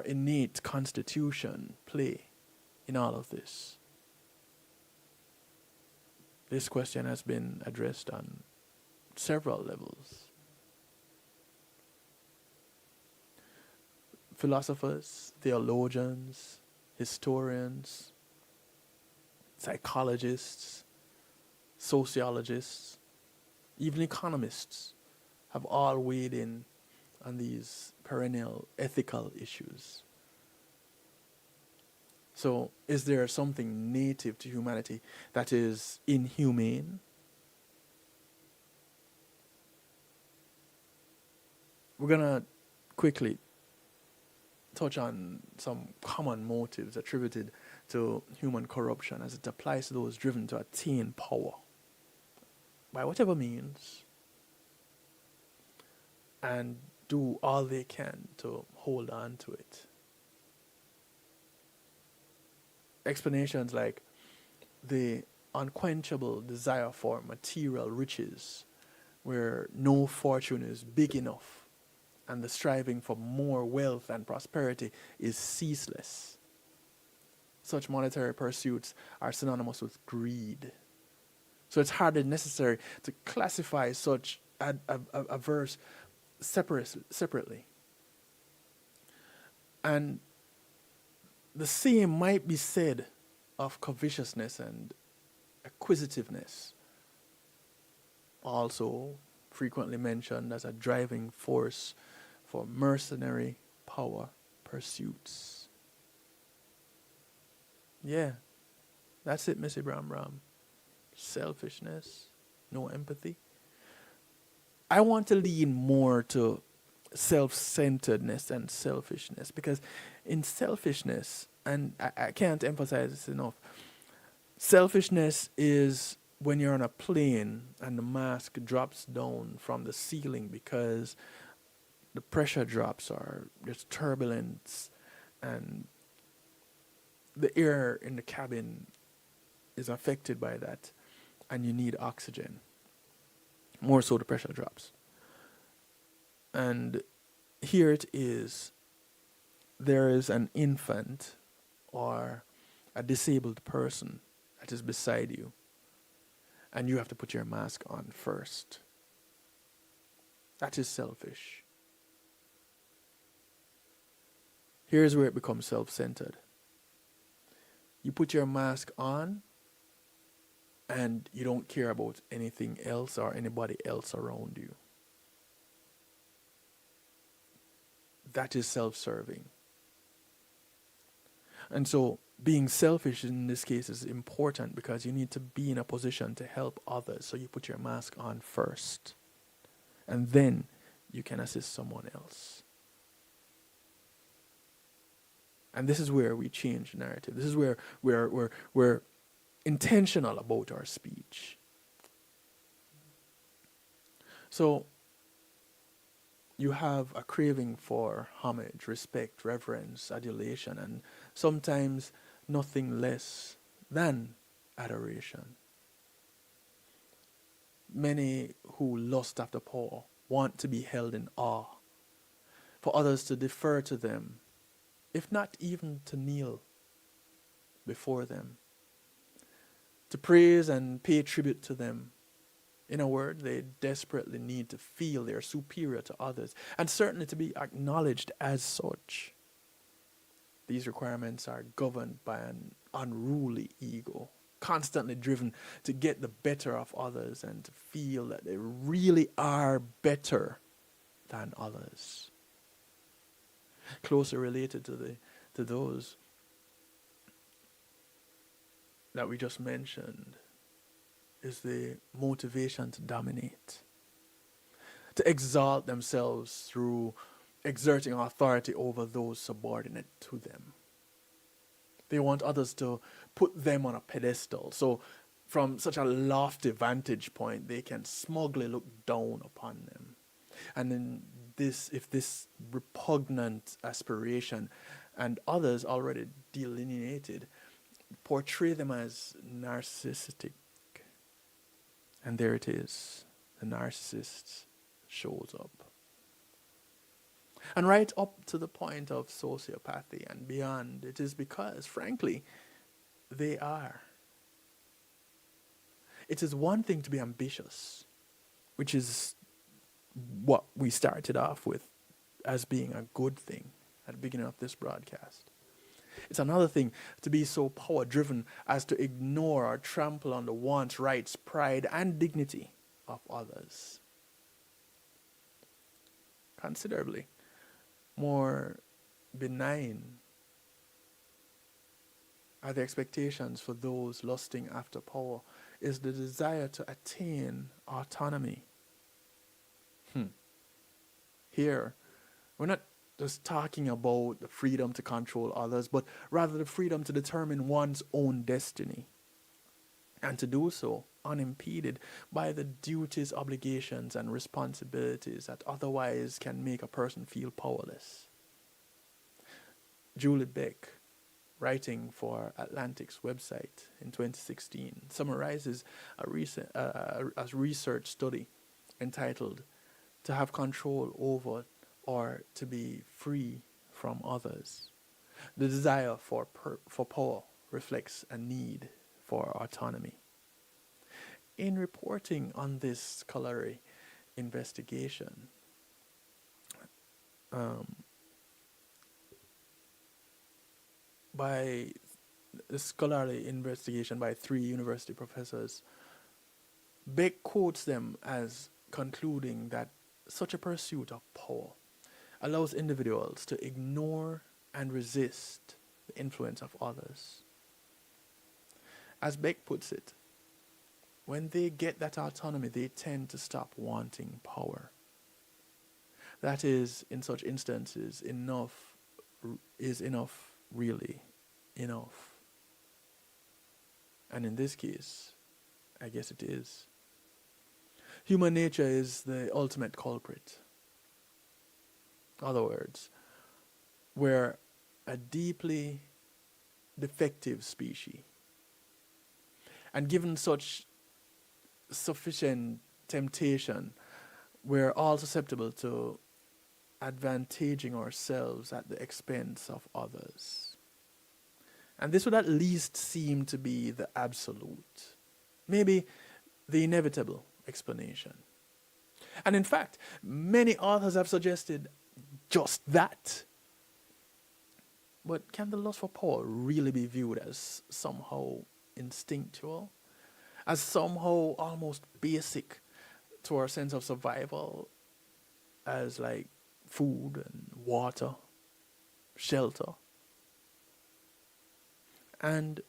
innate constitution play in all of this? This question has been addressed on several levels. Philosophers, theologians, historians, psychologists, sociologists, even economists have all weighed in on these perennial ethical issues. So, is there something native to humanity that is inhumane? We're going to quickly touch on some common motives attributed to human corruption as it applies to those driven to attain power by whatever means, and do all they can to hold on to it. Explanations like the unquenchable desire for material riches, where no fortune is big enough, and the striving for more wealth and prosperity is ceaseless. Such monetary pursuits are synonymous with greed. So it's hardly necessary to classify such averse separately. And the same might be said of covetousness and acquisitiveness, also frequently mentioned as a driving force for mercenary power pursuits. Yeah, that's it, Missy Bram Bram. Selfishness, no empathy. I want to lean more to self-centeredness and selfishness, because in selfishness, and I can't emphasize this enough, selfishness is when you're on a plane and the mask drops down from the ceiling because the pressure drops or there's turbulence and the air in the cabin is affected by that and you need oxygen. More so the pressure drops. And here it is. There is an infant or a disabled person that is beside you, and you have to put your mask on first. That is selfish. Here's where it becomes self-centered. You put your mask on, and you don't care about anything else or anybody else around you. That is self-serving. And so being selfish in this case is important because you need to be in a position to help others. So you put your mask on first, and then you can assist someone else. And this is where we change the narrative. This is where we're intentional about our speech. So you have a craving for homage, respect, reverence, adulation, and sometimes nothing less than adoration. Many who lust after power want to be held in awe, for others to defer to them, if not even to kneel before them, to praise and pay tribute to them. In a word, they desperately need to feel they are superior to others, and certainly to be acknowledged as such. These requirements are governed by an unruly ego, constantly driven to get the better of others and to feel that they really are better than others. Closely related to those that we just mentioned is the motivation to dominate, to exalt themselves through exerting authority over those subordinate to them. They want others to put them on a pedestal, so from such a lofty vantage point, they can smugly look down upon them. And then if this repugnant aspiration and others already delineated portray them as narcissistic, and there it is, the narcissist shows up. And right up to the point of sociopathy and beyond, it is because, frankly, they are. It is one thing to be ambitious, which is what we started off with as being a good thing at the beginning of this broadcast. It's another thing to be so power-driven as to ignore or trample on the wants, rights, pride, and dignity of others. Considerably more benign are the expectations for those lusting after power is the desire to attain autonomy. Here, we're not just talking about the freedom to control others, but rather the freedom to determine one's own destiny, and to do so unimpeded by the duties, obligations, and responsibilities that otherwise can make a person feel powerless. Julie Beck, writing for Atlantic's website in 2016, summarizes a research study entitled "To Have Control Over or to Be Free from Others." The desire for power reflects a need for autonomy. In reporting on this scholarly investigation, um, by the scholarly investigation by 3 university professors, Beck quotes them as concluding that such a pursuit of power allows individuals to ignore and resist the influence of others. As Beck puts it, when they get that autonomy, they tend to stop wanting power. That is, in such instances, enough is enough, really enough. And in this case, I guess it is. Human nature is the ultimate culprit. In other words, we're a deeply defective species. And given such sufficient temptation, we're all susceptible to advantaging ourselves at the expense of others. And this would at least seem to be the absolute, maybe the inevitable explanation. And in fact, many authors have suggested just that. But can the lust for power really be viewed as somehow instinctual? As somehow almost basic to our sense of survival, as like food and water, shelter? And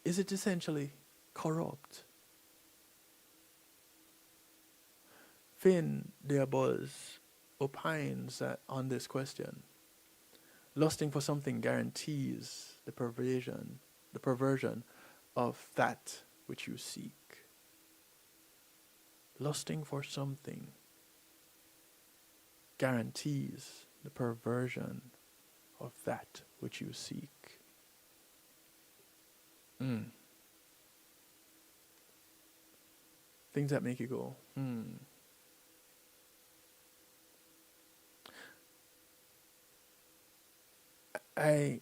is it essentially corrupt? Finn Deabuzz opines on this question. Lusting for something guarantees the perversion of that which you seek. Lusting for something guarantees the perversion of that which you seek. Things that make you go, I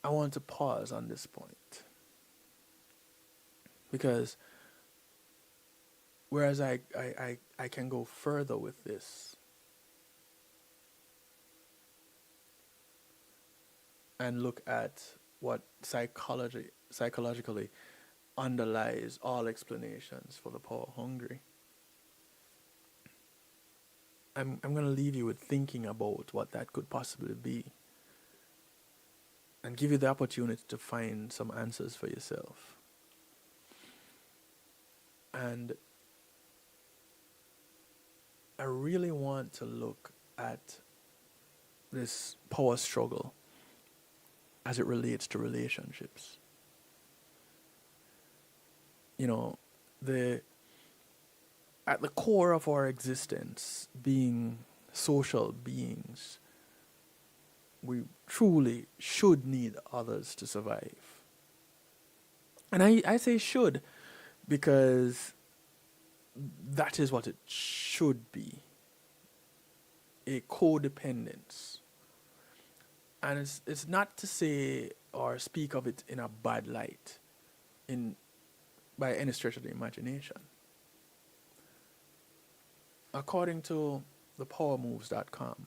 want to pause on this point, because whereas I can go further with this and look at what psychologically underlies all explanations for the power hungry, I'm going to leave you with thinking about what that could possibly be and give you the opportunity to find some answers for yourself. And I really want to look at this power struggle as it relates to relationships. You know, at the core of our existence, being social beings, we truly should need others to survive. And I say should because that is what it should be. A codependence. And it's not to say or speak of it in a bad light by any stretch of the imagination. According to thepowermoves.com,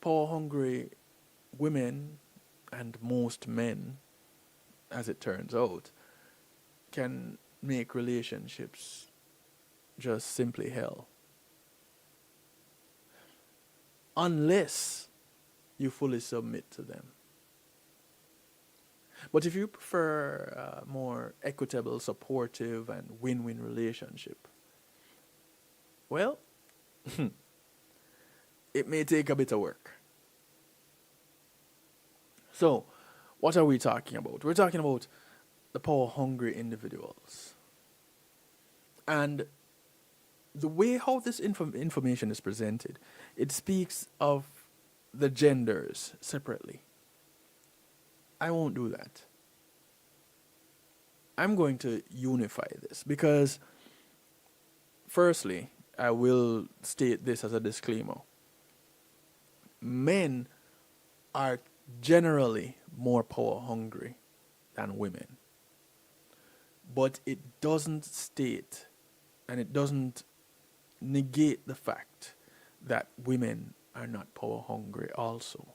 power-hungry women and most men, as it turns out, can make relationships just simply hell. Unless you fully submit to them. But if you prefer a more equitable, supportive, and win-win relationship, well, it may take a bit of work. So, what are we talking about? We're talking about the power-hungry individuals. And the way how this information is presented, it speaks of the genders separately. I won't do that. I'm going to unify this because, firstly, I will state this as a disclaimer. Men are generally more power hungry than women. But it doesn't state and it doesn't negate the fact that women are not power hungry also.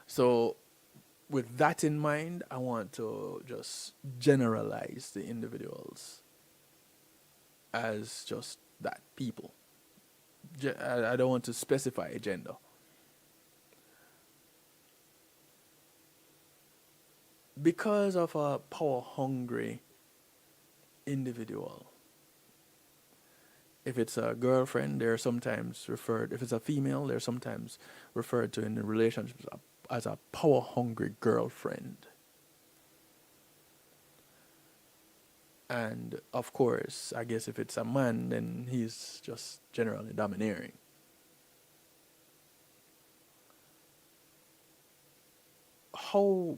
So, with that in mind, I want to just generalize the individuals as just that, people. I don't want to specify a gender. Because of a power hungry individual, if it's a girlfriend, they're sometimes referred, if it's a female, they're sometimes referred to in the relationships as a power hungry girlfriend. And of course, I guess if it's a man, then he's just generally domineering. How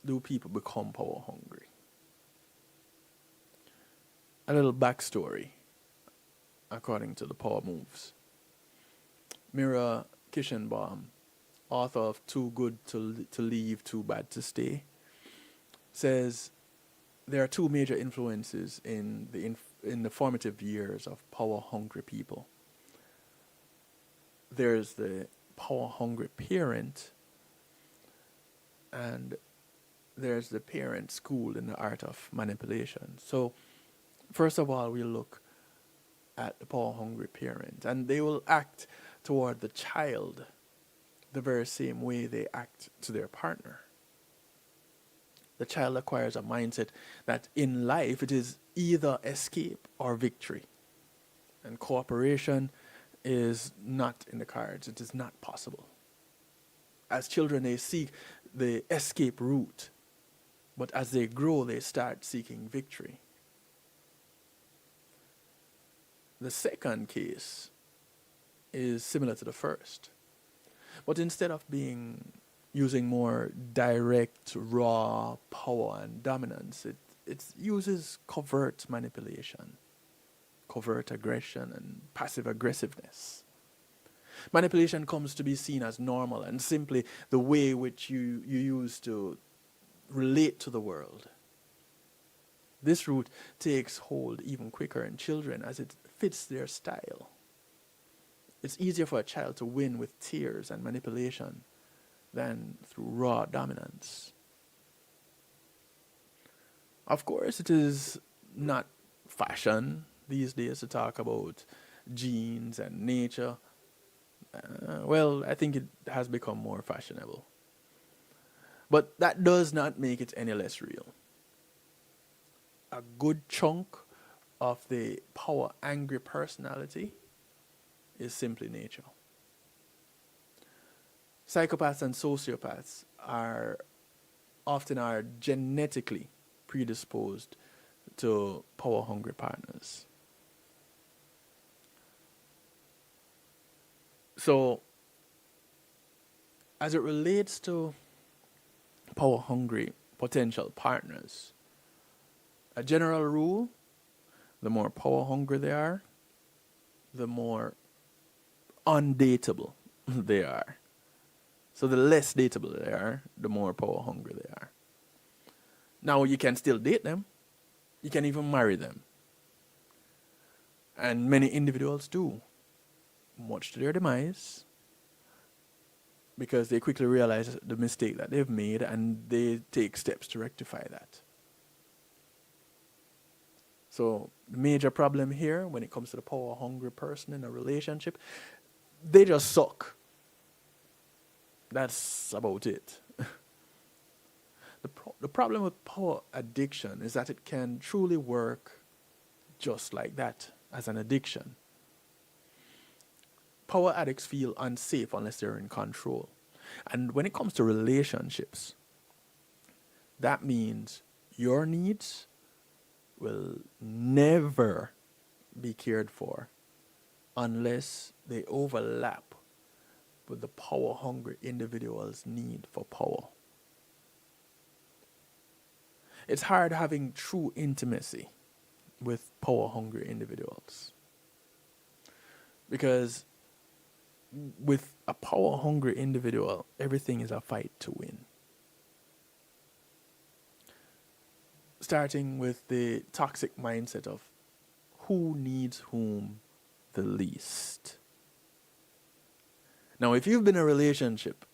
do people become power hungry? A little backstory, according to the Power Moves. Mira Kishenbaum, author of Too Good to Leave, Too Bad to Stay, says there are two major influences in the formative years of power-hungry people. There's the power-hungry parent, and there's the parent schooled in the art of manipulation. So, first of all, we look at the power-hungry parent, and they will act toward the child the very same way they act to their partner. The child acquires a mindset that in life it is either escape or victory. And cooperation is not in the cards. It is not possible. As children, they seek the escape route. But as they grow, they start seeking victory. The second case is similar to the first. But instead of using more direct, raw power and dominance, it uses covert manipulation, covert aggression, and passive aggressiveness. Manipulation comes to be seen as normal and simply the way which you use to relate to the world. This route takes hold even quicker in children as it fits their style. It's easier for a child to win with tears and manipulation than through raw dominance. Of course, it is not fashion these days to talk about genes and nature. Well, I think it has become more fashionable. But that does not make it any less real. A good chunk of the power-angry personality is simply nature. Psychopaths and sociopaths are often genetically predisposed to power-hungry partners. So, as it relates to power-hungry potential partners, a general rule, the more power-hungry they are, the more undateable they are. So the less dateable they are, the more power hungry they are. Now you can still date them. You can even marry them. And many individuals do, much to their demise, because they quickly realize the mistake that they've made and they take steps to rectify that. So the major problem here when it comes to the power hungry person in a relationship, they just suck. That's about it. The problem with power addiction is that it can truly work just like that, as an addiction. Power addicts feel unsafe unless they're in control. And when it comes to relationships, that means your needs will never be cared for unless they overlap with the power-hungry individual's need for power. It's hard having true intimacy with power-hungry individuals. Because with a power-hungry individual, everything is a fight to win. Starting with the toxic mindset of who needs whom the least. Now, if you've been in a relationship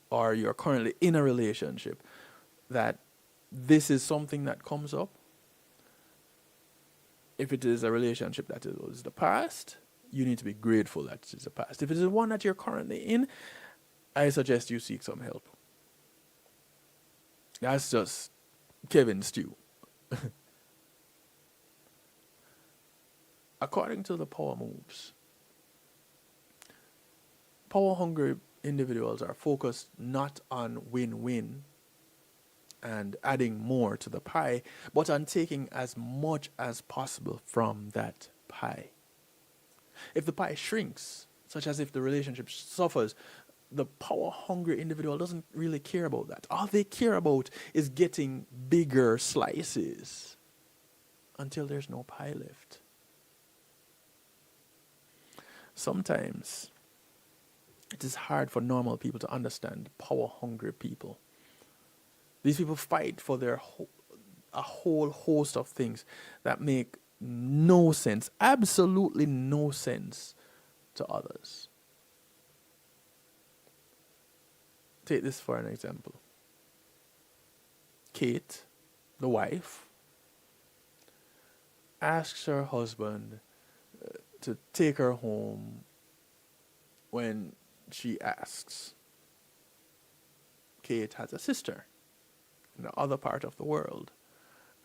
or you're currently in a relationship that this is something that comes up, if it is a relationship that is the past, you need to be grateful that it is the past. If it is the one that you're currently in, I suggest you seek some help. That's just Kevin Stew. According to the power moves, power-hungry individuals are focused not on win-win and adding more to the pie, but on taking as much as possible from that pie. If the pie shrinks, such as if the relationship suffers, the power-hungry individual doesn't really care about that. All they care about is getting bigger slices until there's no pie left. Sometimes it is hard for normal people to understand power-hungry people. These people fight for a whole host of things that make no sense, absolutely no sense to others. Take this for an example. Kate, the wife, asks her husband to take her home when she asks. Kate has a sister in the other part of the world,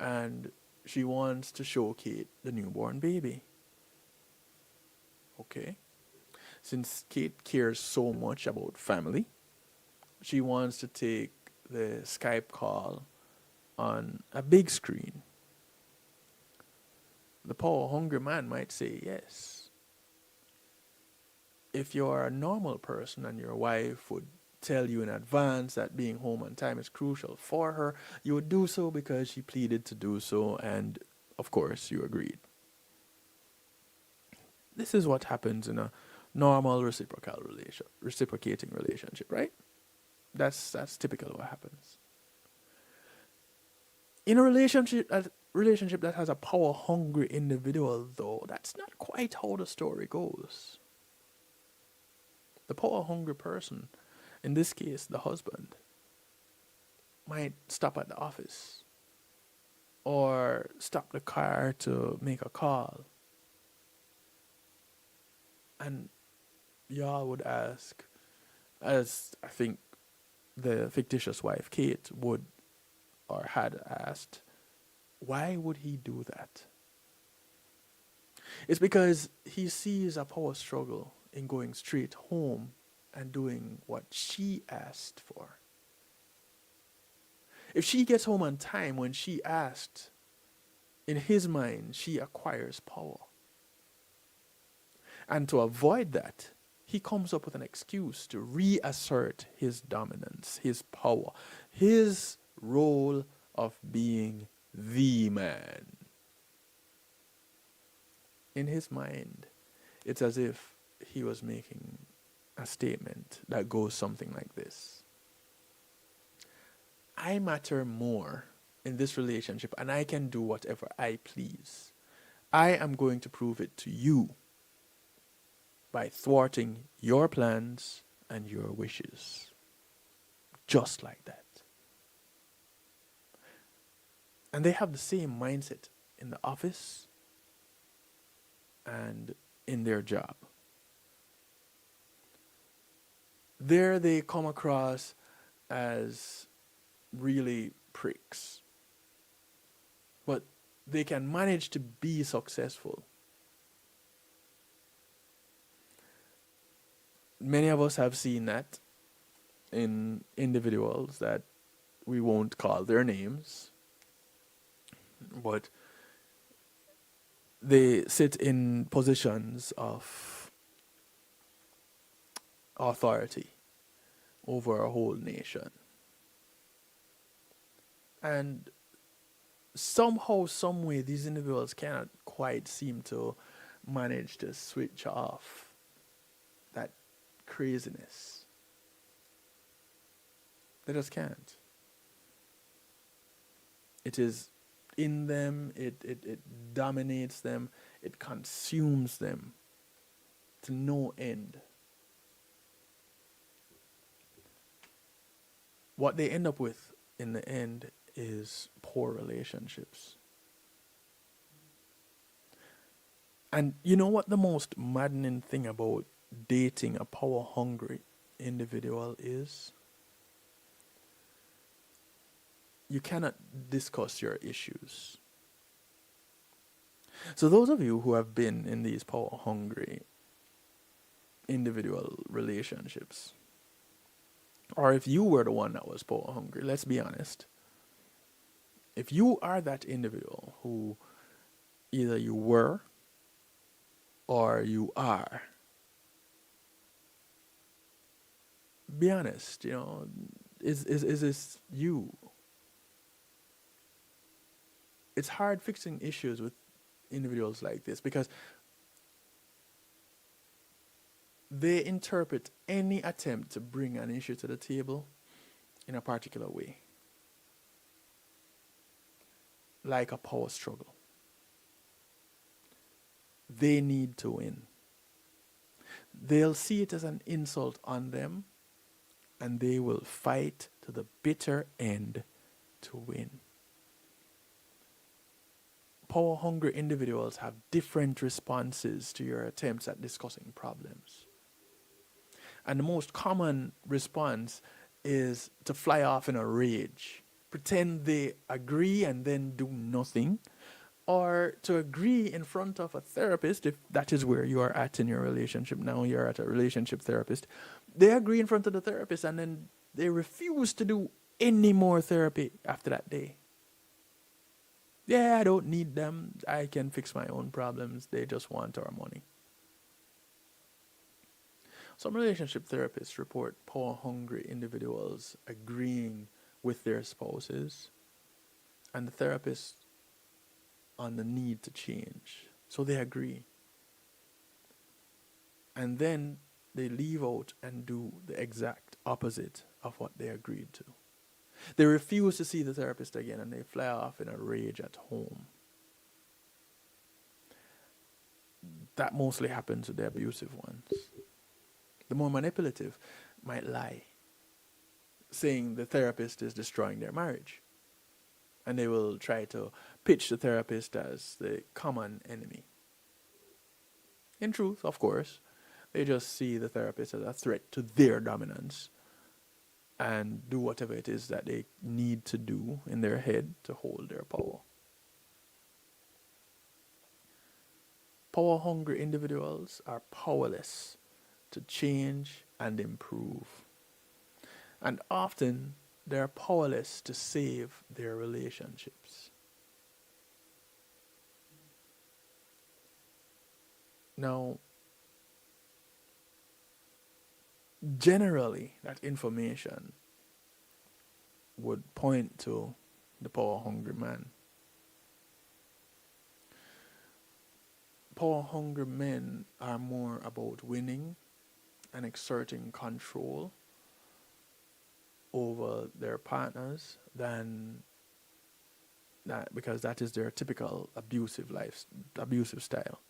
and she wants to show Kate the newborn baby. Okay? Since Kate cares so much about family, she wants to take the Skype call on a big screen. The power-hungry man might say yes. If you're a normal person and your wife would tell you in advance that being home on time is crucial for her, you would do so because she pleaded to do so, and of course you agreed. This is what happens in a normal reciprocating relationship, right? That's typical of what happens. In a relationship that has a power-hungry individual, though, that's not quite how the story goes. The power-hungry person, in this case, the husband, might stop at the office or stop the car to make a call. And y'all would ask, as I think the fictitious wife, Kate, would or had asked, why would he do that? It's because he sees a power struggle in going straight home and doing what she asked for. If she gets home on time when she asked, in his mind, she acquires power. And to avoid that, he comes up with an excuse to reassert his dominance, his power, his role of being the man. In his mind, it's as if he was making a statement that goes something like this. I matter more in this relationship, and I can do whatever I please. I am going to prove it to you by thwarting your plans and your wishes. Just like that. And they have the same mindset in the office and in their job. There they come across as really pricks. But they can manage to be successful. Many of us have seen that in individuals that we won't call their names, but they sit in positions of authority over a whole nation. And somehow, some way, these individuals cannot quite seem to manage to switch off that craziness. They just can't. It is in them, it dominates them, it consumes them to no end. What they end up with in the end is poor relationships. And you know what the most maddening thing about dating a power hungry individual is? You cannot discuss your issues. So those of you who have been in these power hungry individual relationships, or if you were the one that was power hungry, let's be honest. If you are that individual who either you were or you are, be honest, is this you? It's hard fixing issues with individuals like this because they interpret any attempt to bring an issue to the table in a particular way, like a power struggle. They need to win. They'll see it as an insult on them, and they will fight to the bitter end to win. Power-hungry individuals have different responses to your attempts at discussing problems. And the most common response is to fly off in a rage, pretend they agree and then do nothing, or to agree in front of a therapist, if that is where you are at in your relationship now, you're at a relationship therapist. They agree in front of the therapist and then they refuse to do any more therapy after that day. Yeah, I don't need them. I can fix my own problems. They just want our money. Some relationship therapists report power-hungry individuals agreeing with their spouses and the therapist on the need to change. So they agree. And then they leave out and do the exact opposite of what they agreed to. They refuse to see the therapist again and they fly off in a rage at home. That mostly happens with the abusive ones. The more manipulative might lie, saying the therapist is destroying their marriage. And they will try to pitch the therapist as the common enemy. In truth, of course, they just see the therapist as a threat to their dominance and do whatever it is that they need to do in their head to hold their power. Power-hungry individuals are powerless to change and improve. And often, they're powerless to save their relationships. Now, generally, that information would point to the power-hungry man. Power-hungry men are more about winning and exerting control over their partners than that, because that is their typical abusive style.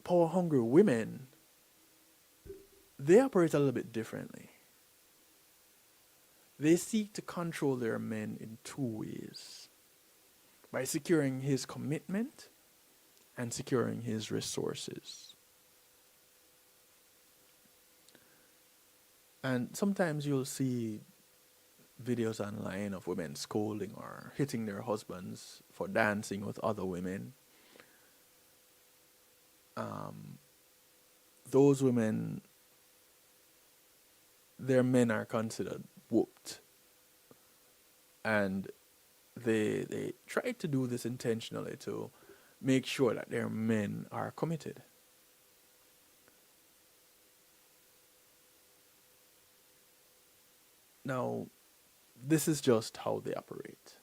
Power-hungry women, they operate a little bit differently. They seek to control their men in two ways: by securing his commitment and securing his resources. And sometimes you'll see videos online of women scolding or hitting their husbands for dancing with other women. Those women, their men are considered whooped. And they try to do this intentionally to make sure that their men are committed. Now, this is just how they operate.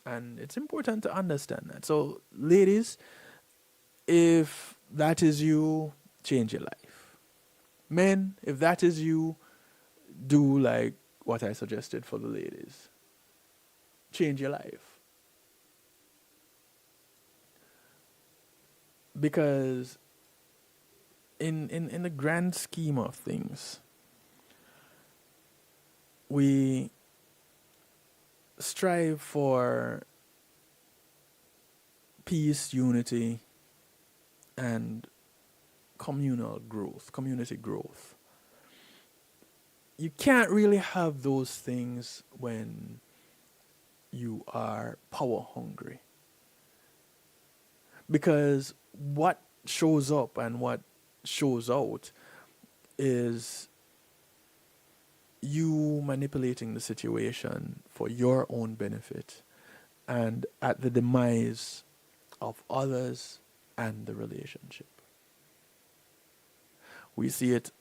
And it's important to understand that. So, ladies, if that is you, change your life. Men, if that is you, do like what I suggested for the ladies. change your life. Because in the grand scheme of things, we strive for peace, unity, and communal growth, community growth. You can't really have those things when you are power hungry. Because what shows up and what shows out is you manipulating the situation for your own benefit and at the demise of others and the relationship. We see it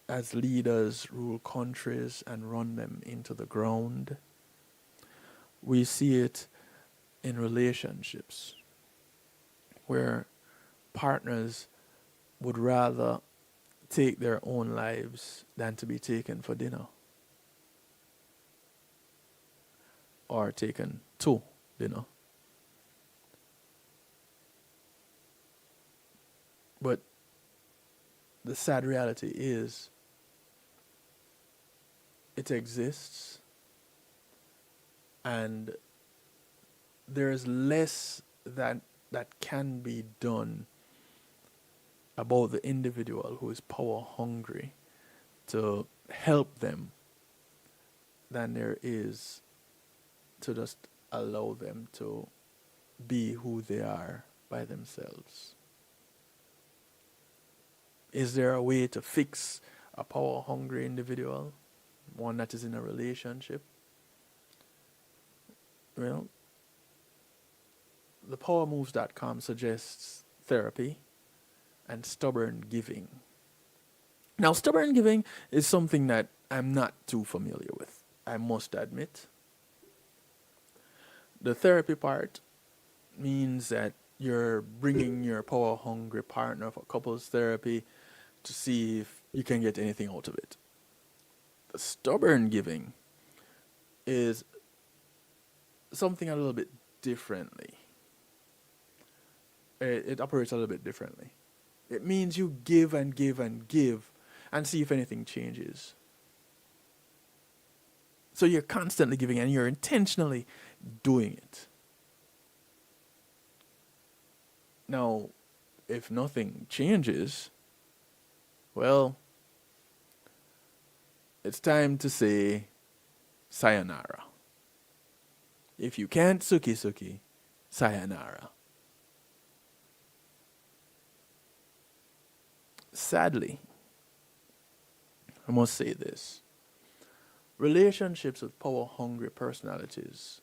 as leaders rule countries and run them into the ground. We see it in relationships where partners would rather take their own lives than to be taken for dinner or taken to dinner. But the sad reality is it exists, and there's less that can be done about the individual who is power hungry to help them than there is to just allow them to be who they are by themselves. Is there a way to fix a power hungry individual, one that is in a relationship? Well, thepowermoves.com suggests therapy and stubborn giving. Now, stubborn giving is something that I'm not too familiar with, I must admit. The therapy part means that you're bringing your power hungry partner for couples therapy to see if you can get anything out of it. The stubborn giving is something a little bit differently. It operates a little bit differently. It means you give and give and give and see if anything changes. So you're constantly giving and you're intentionally doing it. Now, if nothing changes, well, it's time to say sayonara. If you can't suki suki, sayonara. Sadly, I must say this. Relationships with power-hungry personalities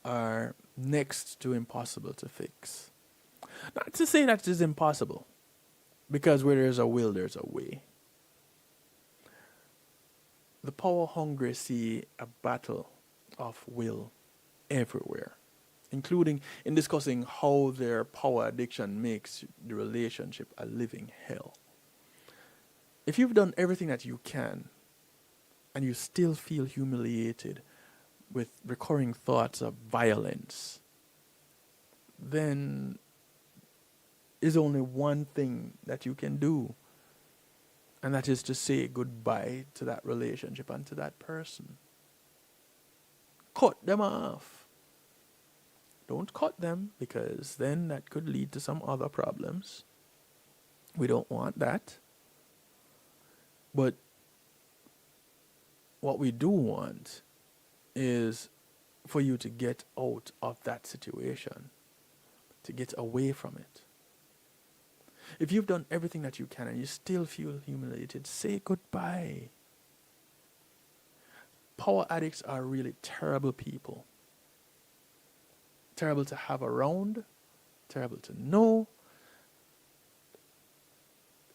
are next to impossible to fix. Not to say that it is impossible, because where there's a will, there's a way. The power-hungry see a battle of will everywhere, including in discussing how their power addiction makes the relationship a living hell. If you've done everything that you can, and you still feel humiliated with recurring thoughts of violence, then there's only one thing that you can do, and that is to say goodbye to that relationship and to that person. Cut them off. Don't cut them, because then that could lead to some other problems. We don't want that. But what we do want is for you to get out of that situation, to get away from it. If you've done everything that you can and you still feel humiliated, say goodbye. Power addicts are really terrible people. Terrible to have around, terrible to know,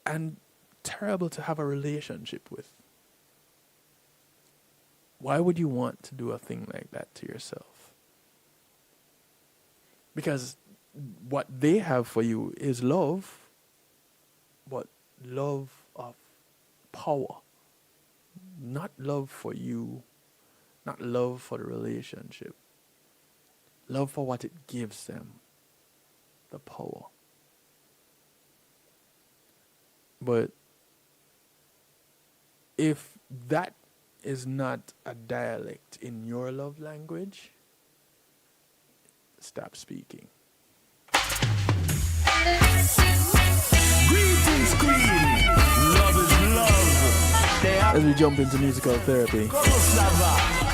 and terrible to have a relationship with. Why would you want to do a thing like that to yourself? Because what they have for you is love, but love of power, not love for you Not love for the relationship. Love for what it gives them. The power. But if that is not a dialect in your love language, stop speaking. Greetings, Queen. Love is love. As we jump into musical therapy,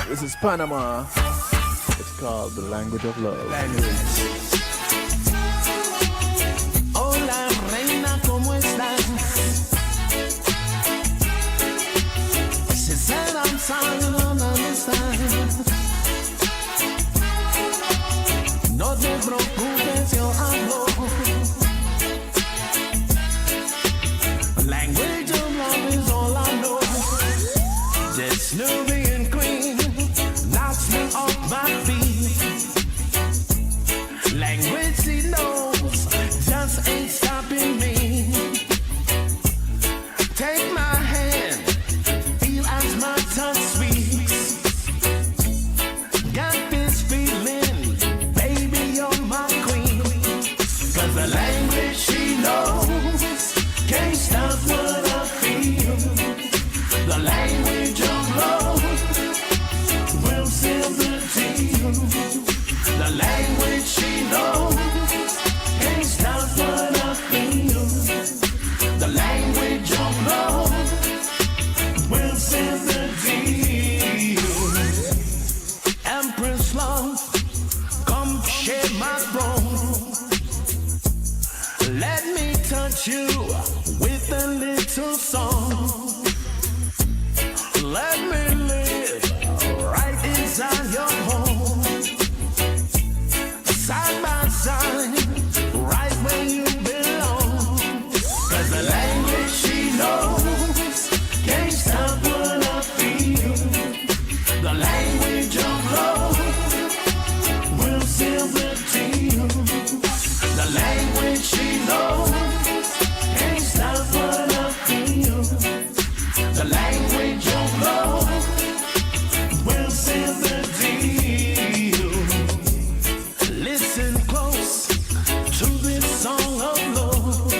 this is Panama. It's called The Language of Love. Hola, reina, ¿cómo estás? She said I'm sorry, I don't understand. No te preocupes, yo hablo. Language of love is all I know. This Nubian queen knocks me off my feet. Language she knows just ain't stopping me. Take my hand, feel as my tongue speaks. Got this feeling, baby, you're my queen. 'Cause the language she knows can't stop what I feel. The language of love will seal the deal. The language she knows can't stop what I feel. The language of love will seal the deal. Empress love, come share my throne. Let me touch you with a little song. Let me live right inside your home. Side by side, right where you belong. 'Cause the language she knows can't stop what I feel. The language of love will seal the deal. The language she knows can't stop what I feel. The language of love will seal the deal. Listen close to this song of love.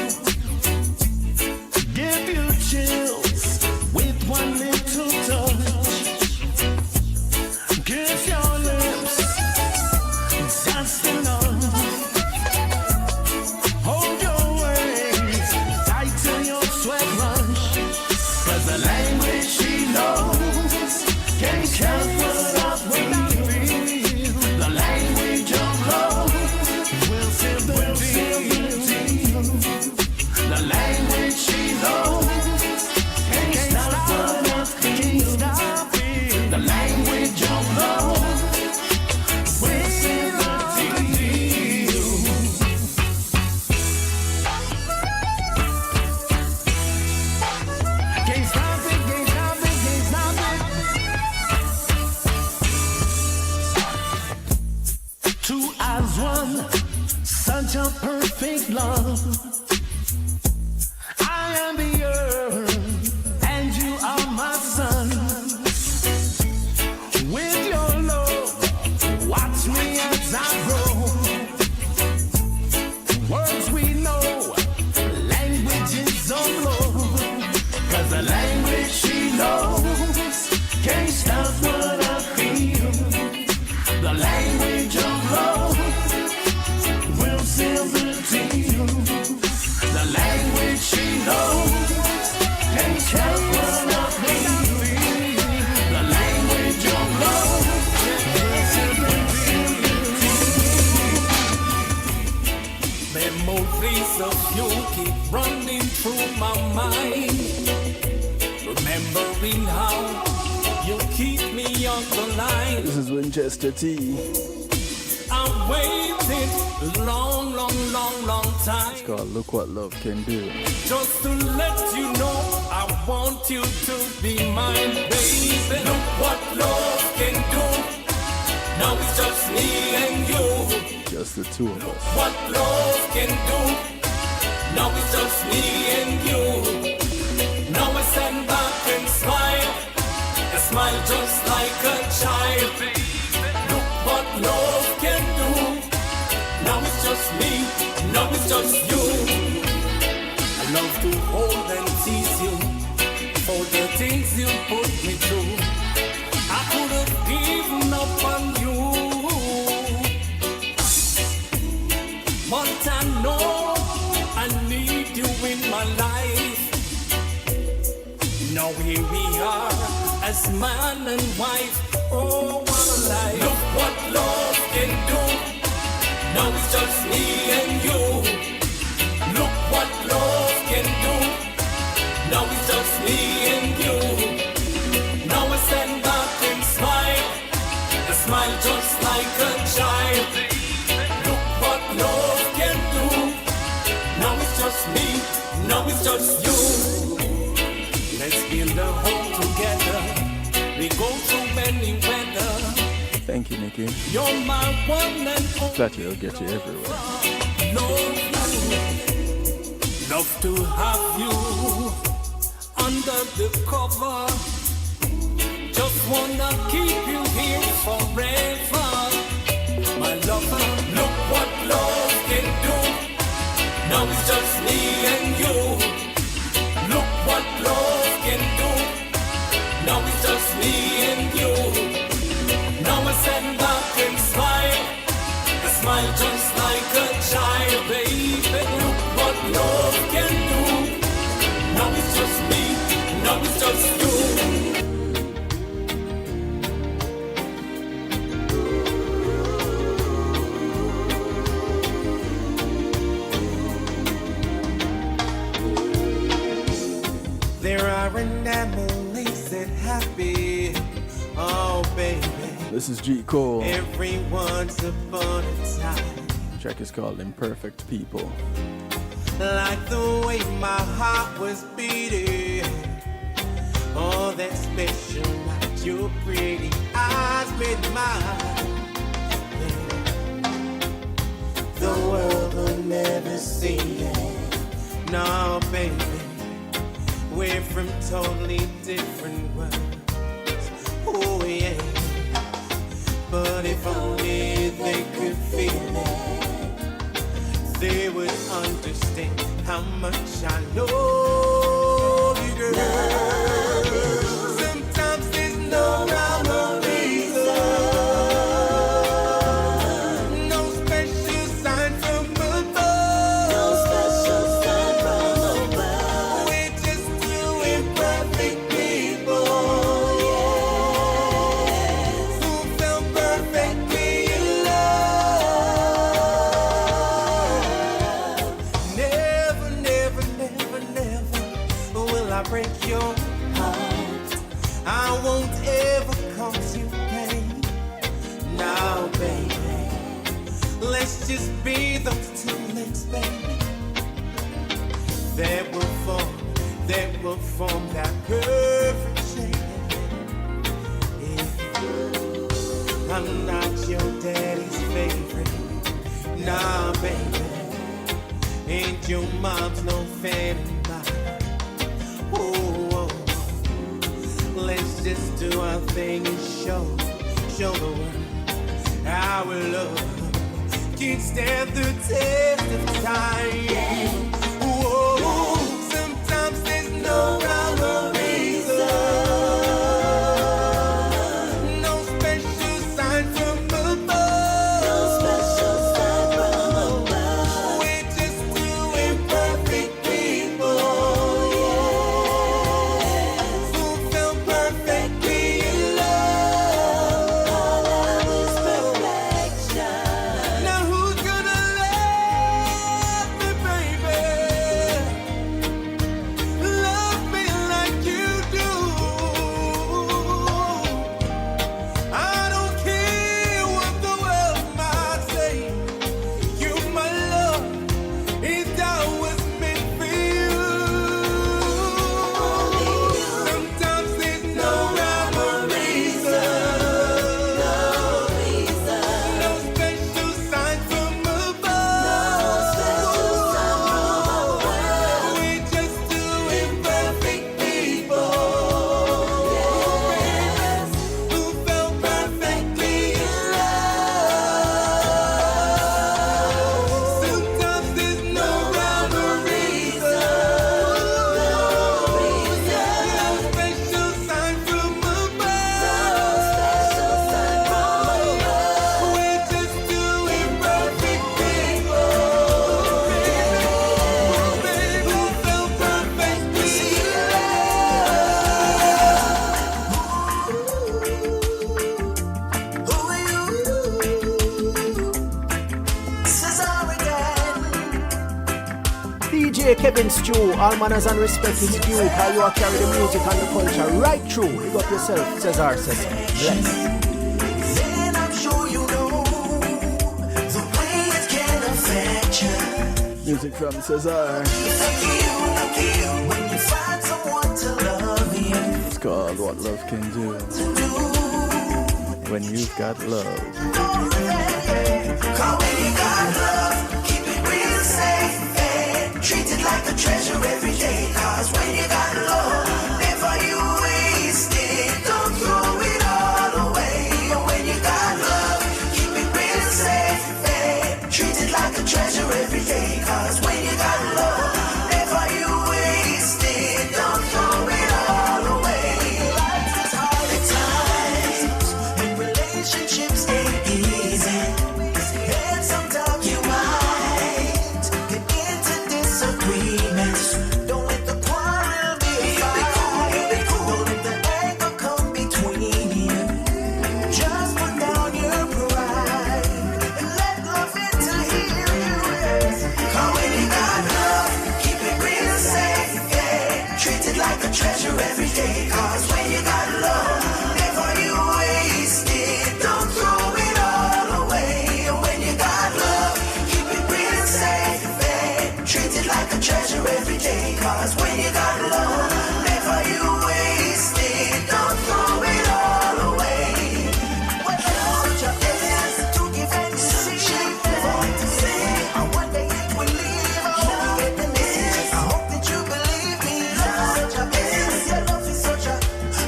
Give you chills with one little touch. Kiss your lips just enough. Hold your waist tight till your sweat rush. 'Cause the language she knows can't count what I feel. The language of love will seal the deal. The language she knows can't stop what I feel. The language of love will seal the deal. Can't stop it, can't stop it, can't stop it. Two as one, such a perfect love. I am the earth, and you are my sun. With your love, watch me as I grow. Words we know, languages of love. 'Cause the language she knows can't stop what I feel. The language of love will seal the deal. The language she knows can't stop what I feel. The language of love will seal the deal. Memories of you keep running through my mind. Remembering how you keep me on the line. This is Winchester T. I waited a long, long, long, long time. It's called Look What Love Can Do. Just to let you know, I want you to be mine, baby. Look what love can do. Now it's just me and you. Just the two of us. What love can do. Now it's just me and you. Now I stand back and smile. I smile just like a child. just you. I love to hold and tease you for the things you put me through. I could have given up on you, but I know I need you in my life. Now here we are as man and wife. Oh, what a life. Look what love can do. Now it's just me and you. Look what love can do. Now it's just me and you. Now I stand back and smile. I smile just like a child. Look what love can do. Now it's just me. Now it's just you. Let's build a home together. We go through many weather. Thank you, Nikki. You're my one and only. That will get you everywhere. Love to have you under the cover. Just wanna keep you here forever. My lover, look what love can do. Now it's just me and you. Look what love can do. Now it's just me and you. Now I stand back and smile. I smile just like a child, baby. Look what love can do. Now it's just me. Now it's just you. There are anomalies that happen. Oh, baby. This is G. Cole. Every once upon a time. Track is called Imperfect People. Like the way my heart was beating. Oh, that special night. Your pretty eyes made mine. The world will never see it. No, baby. We're from totally different worlds. Oh, yeah. But if only they could feel it, they would understand how much I love you, girl. Sometimes there's no rhyme or reason, no special sign from above, no special sign from above. We're just two imperfect people, yes, who fell perfectly in love. Never, never, never, never will I break your heart. I won't ever cause you pain. Now, baby, let's just be those two legs, baby, that will form that perfect shape. Yeah. I'm not your daddy's favorite. Nah, baby, ain't your mom's no fan of mine. Oh, let's just do our thing and show the world our love can stand the test of time. Whoa, sometimes there's no rhyme or reason, no special sign from above, no special sign from above. We're just two imperfect people, yes, who fell perfectly in love. All love is perfection. Now who's gonna love me, baby? Kevin Stew, all manners and respect is due. How you are carry the music and the culture right through. Big up yourself, Cesar says. Bless. Then I'm sure you know the way it can affect you. Music from Cesar. Lucky you, when you find someone to love you. It's called What Love Can Do. When you've got love. Cause when you got love, keep it real safe and treat it like a treasure every day. Cause when you got love, never you waste it. Don't throw it all away. When you got love, keep it real safe and treat it like a treasure every day. Cause when you got love, never you waste it. Don't throw it all away. Life is hard at times and relationships ain't easy. And sometimes you might get into disagreements. Don't let the quarrel be a fight. Don't let the anger come between you. Just put down your pride and let love enter here. Cause when you got love, keep it real safe, yeah. Treat it like a treasure every day. Cause when you got love, never you waste it. Don't throw it all away. When you got love, keep it real safe, yeah. Treat it like a treasure every day. Cause when you got love, never you waste it. Don't throw it all away. What else you is to give and receive. And one day it will leave. I hope you get the message. I hope that you believe me. Love such a is. Your love is such a.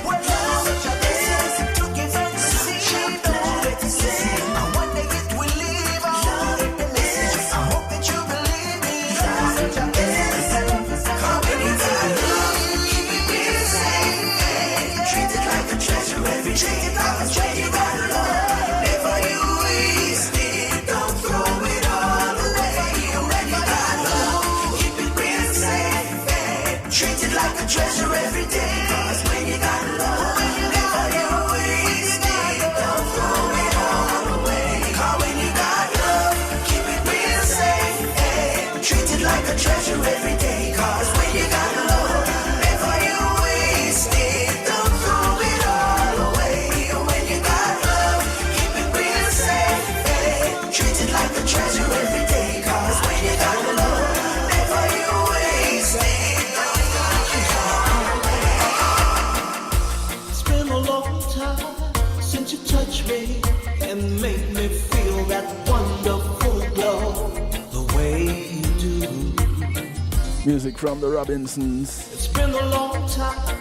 What else you is to give and receive. Don't let it sing. And one day it will leave. I hope you get the message. I hope that you believe me. Love such a is. Come when you got love, keep it real safe. Treat it like a treasure every day. Cause when you got love, never you waste it. Don't throw it all away. When you got love, keep it real safe. Treat it like a treasure every day. Cause when you got love, never you waste it. Don't throw it all away. Cause when you got love, keep it real safe. Treat it like a treasure every day. Cause when you got love, never you waste it. Don't throw it all away. When you got love, keep it real safe. Treat it like a treasure every day. Cause when you got love, never you waste it. It's been a long time since you touched me and made me feel that wonderful glow the way you do. Music from the Robinsons. It's been a long time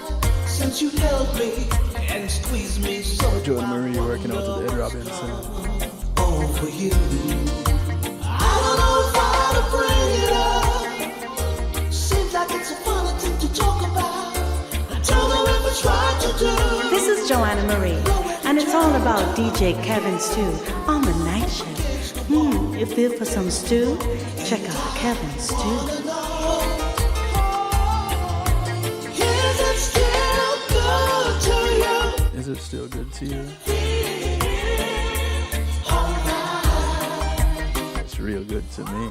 since you held me and squeezed me so Joe and Marie working out with Ed Robinson. over you. I don't know how to bring it up. Seems like it's a funny thing to talk about. I don't know if it's right to do. This is Joanna Marie, and it's all about DJ Kevin Stew on the night shift. You feel for some stew? Check out Kevin Stew. Is it still good to you? Is it still good to you? It's real good to me.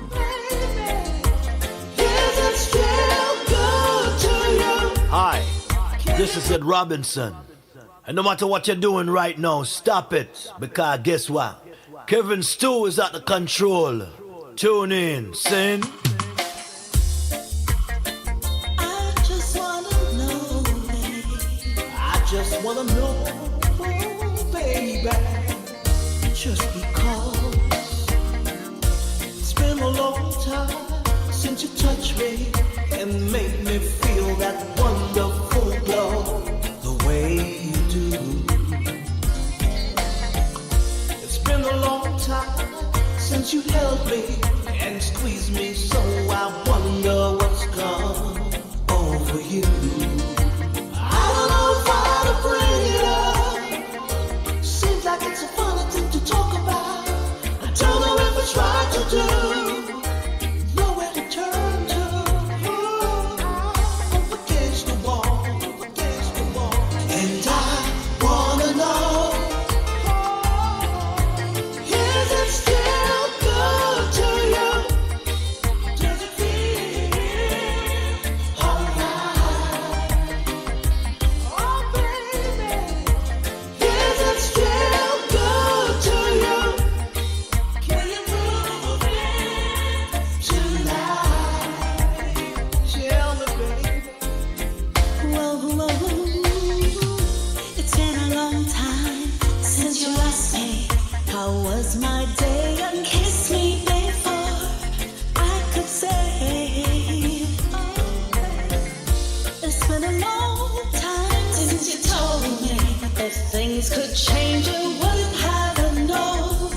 Is it still good to you? Hi, this is Ed Robinson. And no matter what you're doing right now, stop it. Because guess what? Kevin Stew is at the control. Tune in, sing. I just wanna know, baby. I just wanna know, baby. Just because it's been a long time since you touched me and made me feel that wonderful glow the way you do. It's been a long time since you held me and squeezed me, so I wonder what's come over you. I don't know how to bring it up. Seems like it's a funny thing to talk about. I don't know if it's right to do. Nowhere to turn to. Up against the wall, and I wanna know, is it still good to you? my day and kiss me before I could say. It's been a long time since you told me that things could change. You wouldn't have known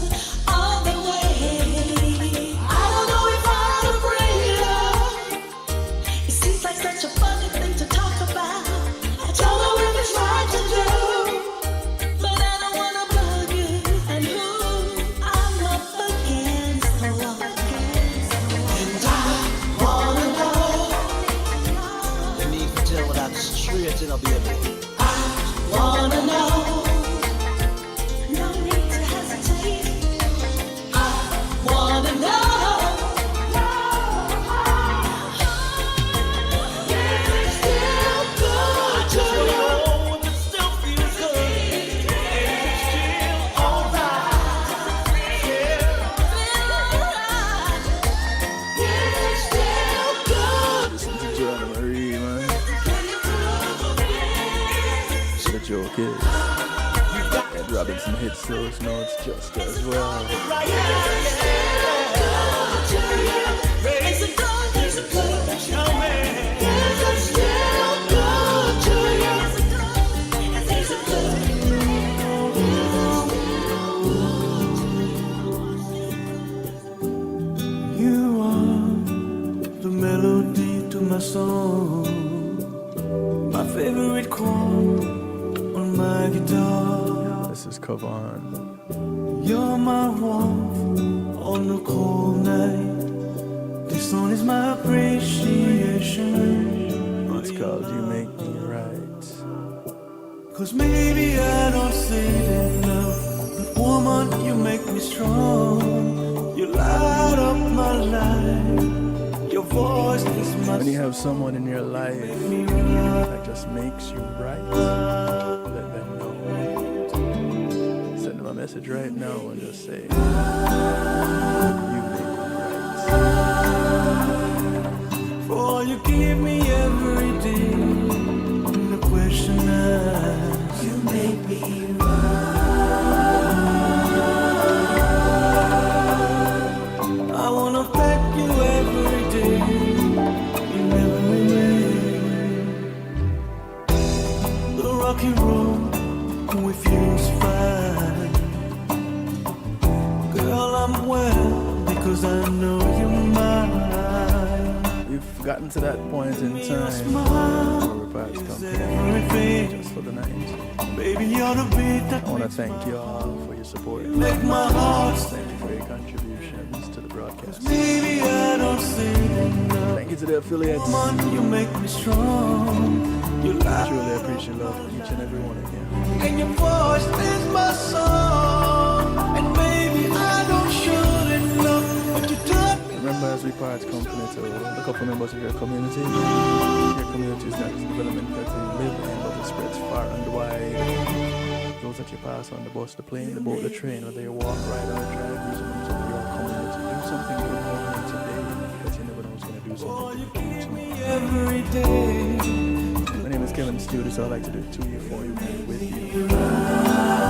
all the way. I don't know if I'll bring it up. It seems like such a funny thing to talk about. I don't know if it's right to do, but I don't wanna bug you. And who I'm up against the wall. And I wanna know. The need to tell without straight in a baby. I wanna know. No need to hesitate. I wanna know. Is it still good to you? It still feels good. And it's still alright. Is it still good? Listen to Joanna Marie, man. So the joke is, Ed Robinson hits those notes just as well. Is it good? Is it good? Is it still good to you? Is it You are the melody to my song, my favorite chord on my guitar. This is Kavan. You're my warmth on the cold night. This song is my appreciation. It's called You Make Me Right. 'Cause maybe I don't say it enough, but woman, you make me strong. You light up my life. Your voice is my When you have someone in your life that just makes you right, let them know. Send them a message right now and just say, you make me right. For all you give me every day. The question is, you make me right. I wanna thank you every day, in every way. The rock and roll with you is fine. Girl, I'm well because I know you're mine. We've gotten to that point in time where we're past company just for the night. Baby, you're the beat that I want to thank you all for your support. make my heart Thank you for your contributions to the broadcast. Baby, I don't say enough. Thank you to the affiliates. Man, you make me strong. You I lie, truly appreciate love for each and every one of you. and your voice is my song. And baby, I don't show enough, but you taught me. Remember, as we part company to look up for members of your community. Your community is not just development that you live in, but it spreads far and wide. Those that you pass on the bus, the plane, the boat, the train, whether you walk, ride, or drive, these are members of your community. Do something good for them today, because you never know who's going to do something good for you tomorrow. Every day, My name is Kevin Stewart, so I like to do it to you, for you, and with you.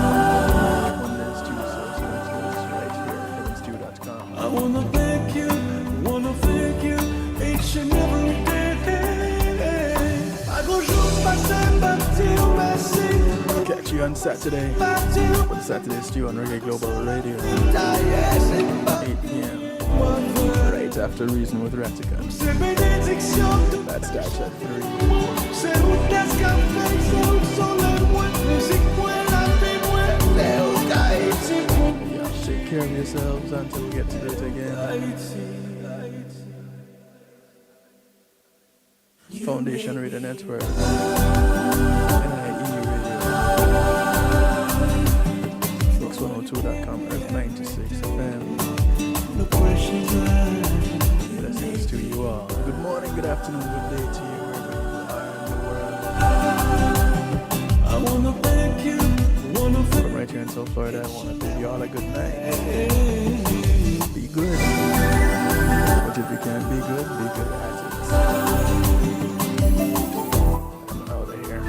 Mondays, Tuesdays, Wednesdays, right here at kevinstew.com. I wanna thank you each and every day. I go shoot my sand back to you, Messi. Catch you on Saturday Back to you, for the Saturday Stew on Reggae Global Radio, yes, 8 p.m. Right after Reason with Ratican. c'est bénédiction de That starts at 3. c'est route d'escafé, c'est route soleil, moi, musique, moi, la vie, moi, Léo, Tahiti. Yeah, take care of yourselves until we get to do it again. Foundation Radio Network. NIE Radio. 6102.com, Earth 96 FM. No questions asked. Blessings to you all. Good morning, good afternoon, good day to you, wherever you are in the world. I wanna thank you, From right here in South Florida, I want to bid you all a good night. Be good. But if you can't be good at it. I'm out of here.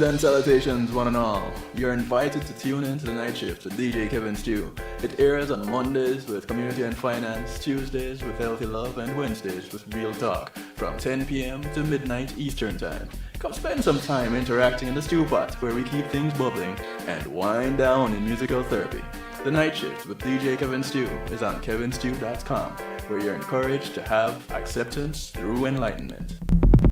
and salutations, one and all. You're invited to tune in to the night shift with DJ Kevin Stew. It airs on Mondays with Community and Finance, Tuesdays with Healthy Love, and Wednesdays with Real Talk from 10 p.m. to midnight Eastern Time. Come spend some time interacting in the stew pot where we keep things bubbling and wind down in musical therapy. The Night Shift with DJ Kevin Stew is on kevinstew.com, where you're encouraged to have acceptance through enlightenment.